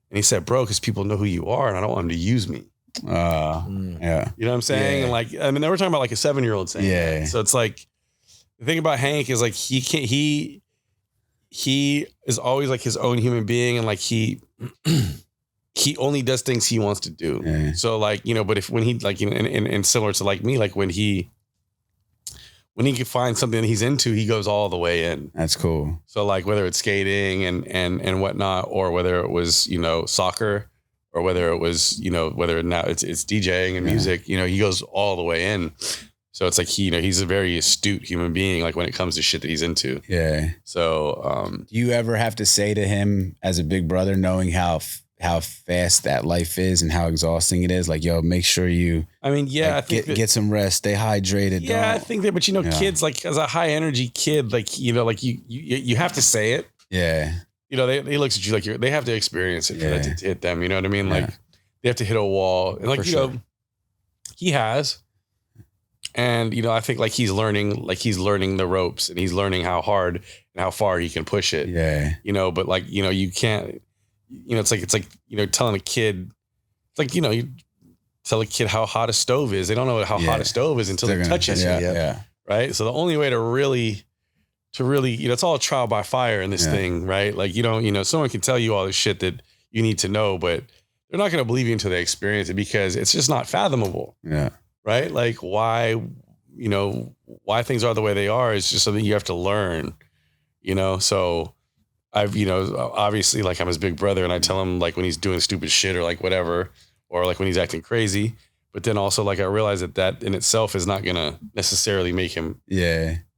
And he said, bro, because people know who you are and I don't want them to use me. You know what I'm saying? And like, I mean, they were talking about like a 7-year-old saying that. So it's like, the thing about Hank is like, he is always like his own human being, and like he only does things he wants to do. So like, you know, but when he like, you know, and similar to like me, like when he can find something that he's into, he goes all the way in. That's cool. So like whether it's skating and whatnot, or whether it was, you know, soccer, or whether it was, you know, whether now it's DJing and music, you know, he goes all the way in. So it's like he, you know, he's a very astute human being, like when it comes to shit that he's into. So do you ever have to say to him as a big brother, knowing how fast that life is and how exhausting it is, like, yo, make sure you, I mean, like, I think get some rest, stay hydrated. Yeah, I think that, but you know, kids, like as a high energy kid, like, you know, like you have to say it. You know, they look at you like they have to experience it for that to hit them. You know what I mean? Like they have to hit a wall, and like, for you know, he has. And, you know, I think like he's learning the ropes, and he's learning how hard and how far he can push it. You know, but like, you know, you can't, you know, it's like, you know, telling a kid, it's like, you know, you tell a kid how hot a stove is. They don't know how hot a stove is until they touch it. Right. So the only way to really, you know, it's all trial by fire in this thing, right? Like, you know, someone can tell you all this shit that you need to know, but they're not going to believe you until they experience it, because it's just not fathomable. Right. Like why things are the way they are is just something you have to learn, you know? So I've, you know, obviously like I'm his big brother, and I tell him like when he's doing stupid shit or like whatever, or like when he's acting crazy, but then also like I realize that in itself is not going to necessarily make him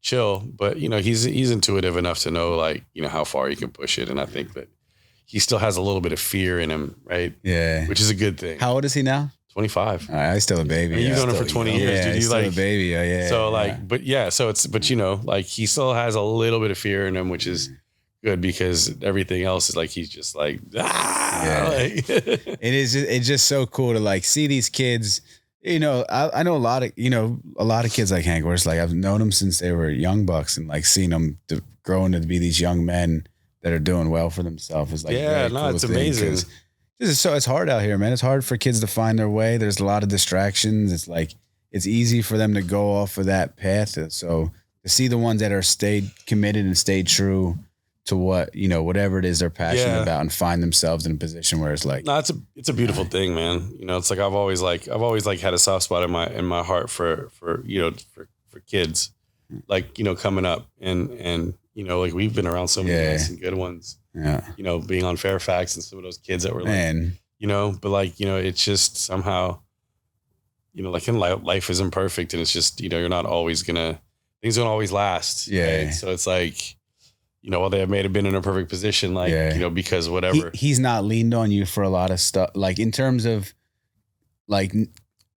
chill, but you know, he's intuitive enough to know like, you know, how far he can push it. And I think that he still has a little bit of fear in him. Right. Which is a good thing. How old is he now? 25. I'm still a baby. You've known him for 20 years, dude. He's still a baby. So like, but you know, like he still has a little bit of fear in him, which is good, because everything else is like, he's just like, like. It's just so cool to like see these kids. You know, I know a lot of kids like Hank, where it's like, I've known them since they were young bucks, and like seeing them growing to be these young men that are doing well for themselves is like, it's amazing. It's hard out here, man. It's hard for kids to find their way. There's a lot of distractions. It's like, it's easy for them to go off of that path. So to see the ones that are stayed committed and stayed true to what, you know, whatever it is they're passionate about, and find themselves in a position where it's like, no, it's a beautiful thing, man. You know, it's like, I've always had a soft spot in my heart for you know, for kids, like, you know, coming up and, you know, like we've been around so many nice and good ones. You know, being on Fairfax and some of those kids that were like, you know, but like, you know, it's just somehow, you know, like in life isn't perfect, and it's just, you know, you're not always things don't always last. Right? So it's like, you know, while they may have been in a perfect position, like, you know, because whatever. He's not leaned on you for a lot of stuff, like in terms of like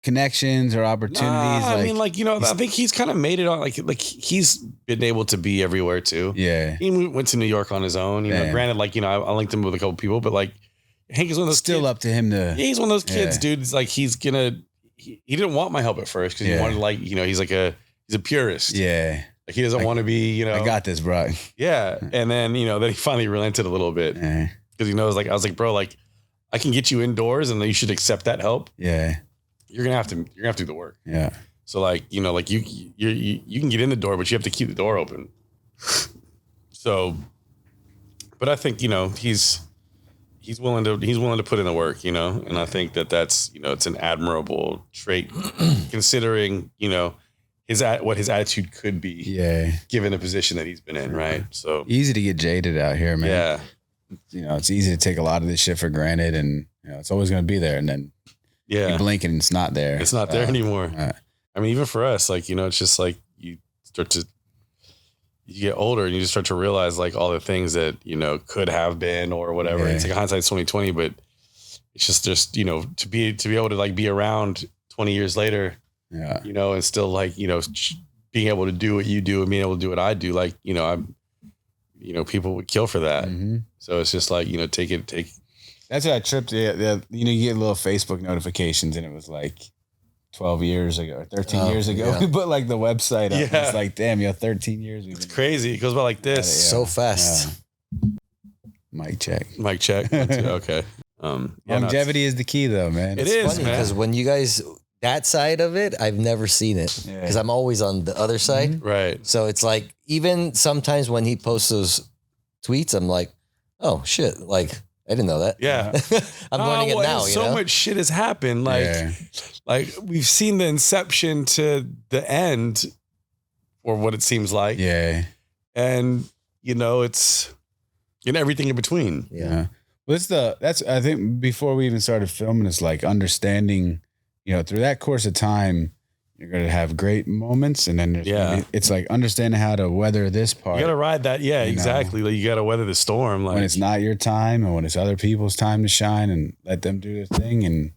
connections or opportunities. I mean, like, you know, I think he's kind of made it on, like he's been able to be everywhere too. He went to New York on his own, you know, granted, like, you know, I linked him with a couple people, but like Hank is one of those still kids, up to him to, he's one of those kids, dude. It's like, he didn't want my help at first, because he wanted, like, you know, he's a purist. Like he doesn't want to be, you know, I got this, bro. And then, you know, then he finally relented a little bit, because he knows, like, I was like, bro, like I can get you indoors, and you should accept that help. You're gonna have to do the work. So like, you know, like you can get in the door, but you have to keep the door open. So, but I think, you know, he's willing to put in the work, you know, and I think that's, you know, it's an admirable trait, considering, you know, what his attitude could be, given the position that he's been in, right? So easy to get jaded out here, man. You know, it's easy to take a lot of this shit for granted, and you know, it's always gonna be there, and then you blink and it's not there. It's not there anymore. I mean, even for us, like, you know, it's just like you start to, you get older and you just start to realize like all the things that, you know, could have been or whatever. It's like hindsight's 2020, but it's just, you know, to be able to like be around 20 years later, you know, and still like, you know, being able to do what you do and being able to do what I do, like, you know, you know, people would kill for that. So it's just like, you know, take. That's what I tripped. You know, you get little Facebook notifications and it was like 12 years ago, or 13 years ago. We put like the website up. It's like, damn, 13 years. It's crazy. It goes by like this. So fast. Mic check. Okay. Longevity is the key though, man. It's funny because when you guys, that side of it, I've never seen it because I'm always on the other side. Right. So it's like, even sometimes when he posts those tweets, I'm like, oh shit. Like, I didn't know that. Yeah. I'm learning it now. So much shit has happened. Like we've seen the inception to the end, or what it seems like. Yeah. And you know, it's everything in between. Yeah. Well, that's I think before we even started filming, it's like understanding, you know, through that course of time, you're going to have great moments, and then it's like understanding how to weather this part. You got to ride that. Yeah, exactly. Like you got to weather the storm. Like when it's not your time and when it's other people's time to shine, and let them do their thing. And,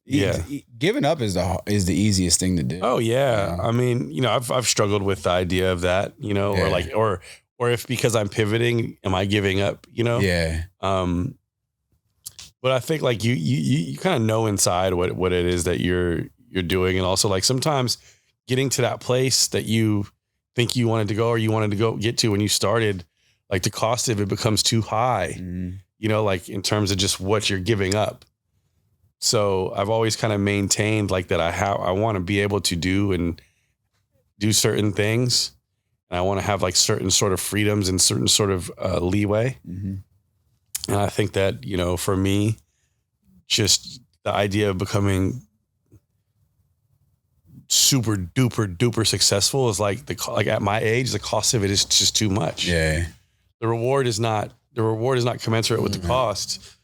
you know, giving up is the easiest thing to do. Oh yeah. I mean, you know, I've struggled with the idea of that, you know, or like, or if because I'm pivoting, am I giving up, you know? Yeah. But I think like you kind of know inside what it is that you're doing. And also like sometimes getting to that place that you think you wanted to go, or you wanted to go get to when you started, like the cost of it becomes too high, you know, like in terms of just what you're giving up. So I've always kind of maintained like that. I want to be able to do certain things, and I want to have like certain sort of freedoms and certain sort of leeway. And I think that, you know, for me, just the idea of becoming super duper successful is like like at my age, the cost of it is just too much. Yeah. The reward is not commensurate with the cost,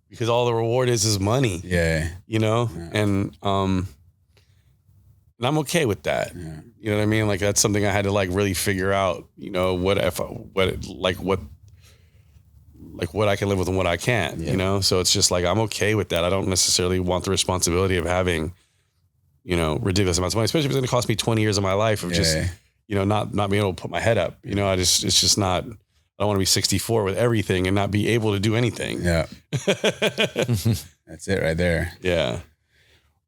because all the reward is money. Yeah. You know? Yeah. And I'm okay with that. Yeah. You know what I mean? Like that's something I had to like really figure out, you know, what I can live with and what I can't, you know? So it's just like, I'm okay with that. I don't necessarily want the responsibility of having, you know, ridiculous amounts of money, especially if it's going to cost me 20 years of my life of just, you know, not being able to put my head up, you know, it's just not, I don't want to be 64 with everything and not be able to do anything. Yeah. That's it right there. Yeah.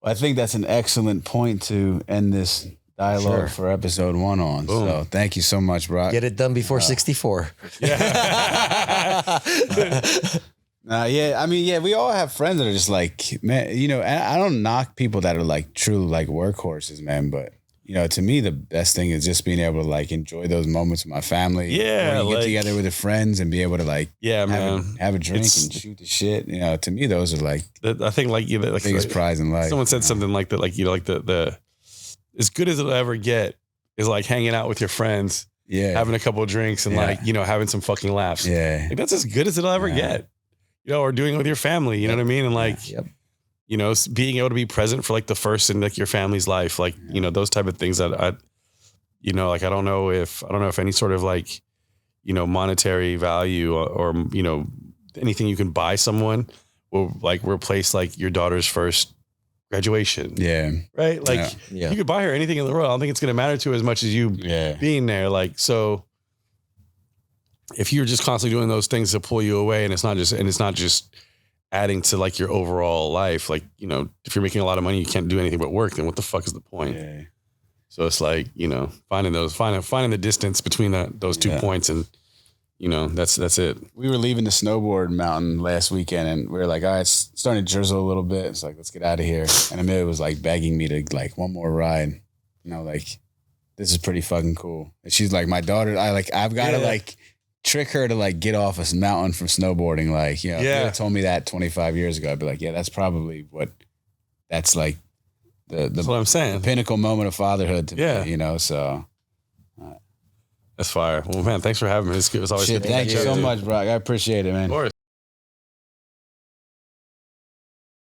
Well, I think that's an excellent point to end this dialogue for episode 1 on. Boom. So thank you so much, Brock. Get it done before 64. Yeah. I mean, we all have friends that are just like, man, you know, I don't knock people that are like true like workhorses, man, but you know, to me, the best thing is just being able to like enjoy those moments with my family. Yeah. Or you get together with your friends and be able to like, have a drink and shoot the shit. You know, to me, those are like, I think like, you know, like biggest prize in life. Someone said something like that, like, you know, like the as good as it'll ever get is like hanging out with your friends. Yeah. Having a couple of drinks and like, you know, having some fucking laughs. Yeah. Like, that's as good as it'll ever get, you know, or doing it with your family, you know what I mean? And like, you know, being able to be present for like the first in like your family's life, like, you know, those type of things that I, you know, like, I don't know if any sort of like, you know, monetary value or, you know, anything you can buy someone will like replace like your daughter's first graduation. Yeah. Right. Like you could buy her anything in the world. I don't think it's going to matter to her as much as you being there. Like, so if you're just constantly doing those things to pull you away, and it's not just adding to like your overall life, like, you know, if you're making a lot of money, you can't do anything but work, then what the fuck is the point? Yeah. So it's like, you know, finding the distance between those 2 points, and, you know, that's it. We were leaving the snowboard mountain last weekend, and we were like, all right, it's starting to drizzle a little bit. It's like, let's get out of here. And Amelia was like begging me to like one more ride. You know, like, this is pretty fucking cool. And she's like, my daughter, I've got to like trick her to like get off a mountain from snowboarding. Like, you know, if you had told me that 25 years ago, I'd be like, yeah, that's probably that's like that's what I'm saying. The pinnacle moment of fatherhood to me, you know, so. That's fire. Well, man, thanks for having me. It was always good. Thank you so much, Brock. I appreciate it, man. Of course.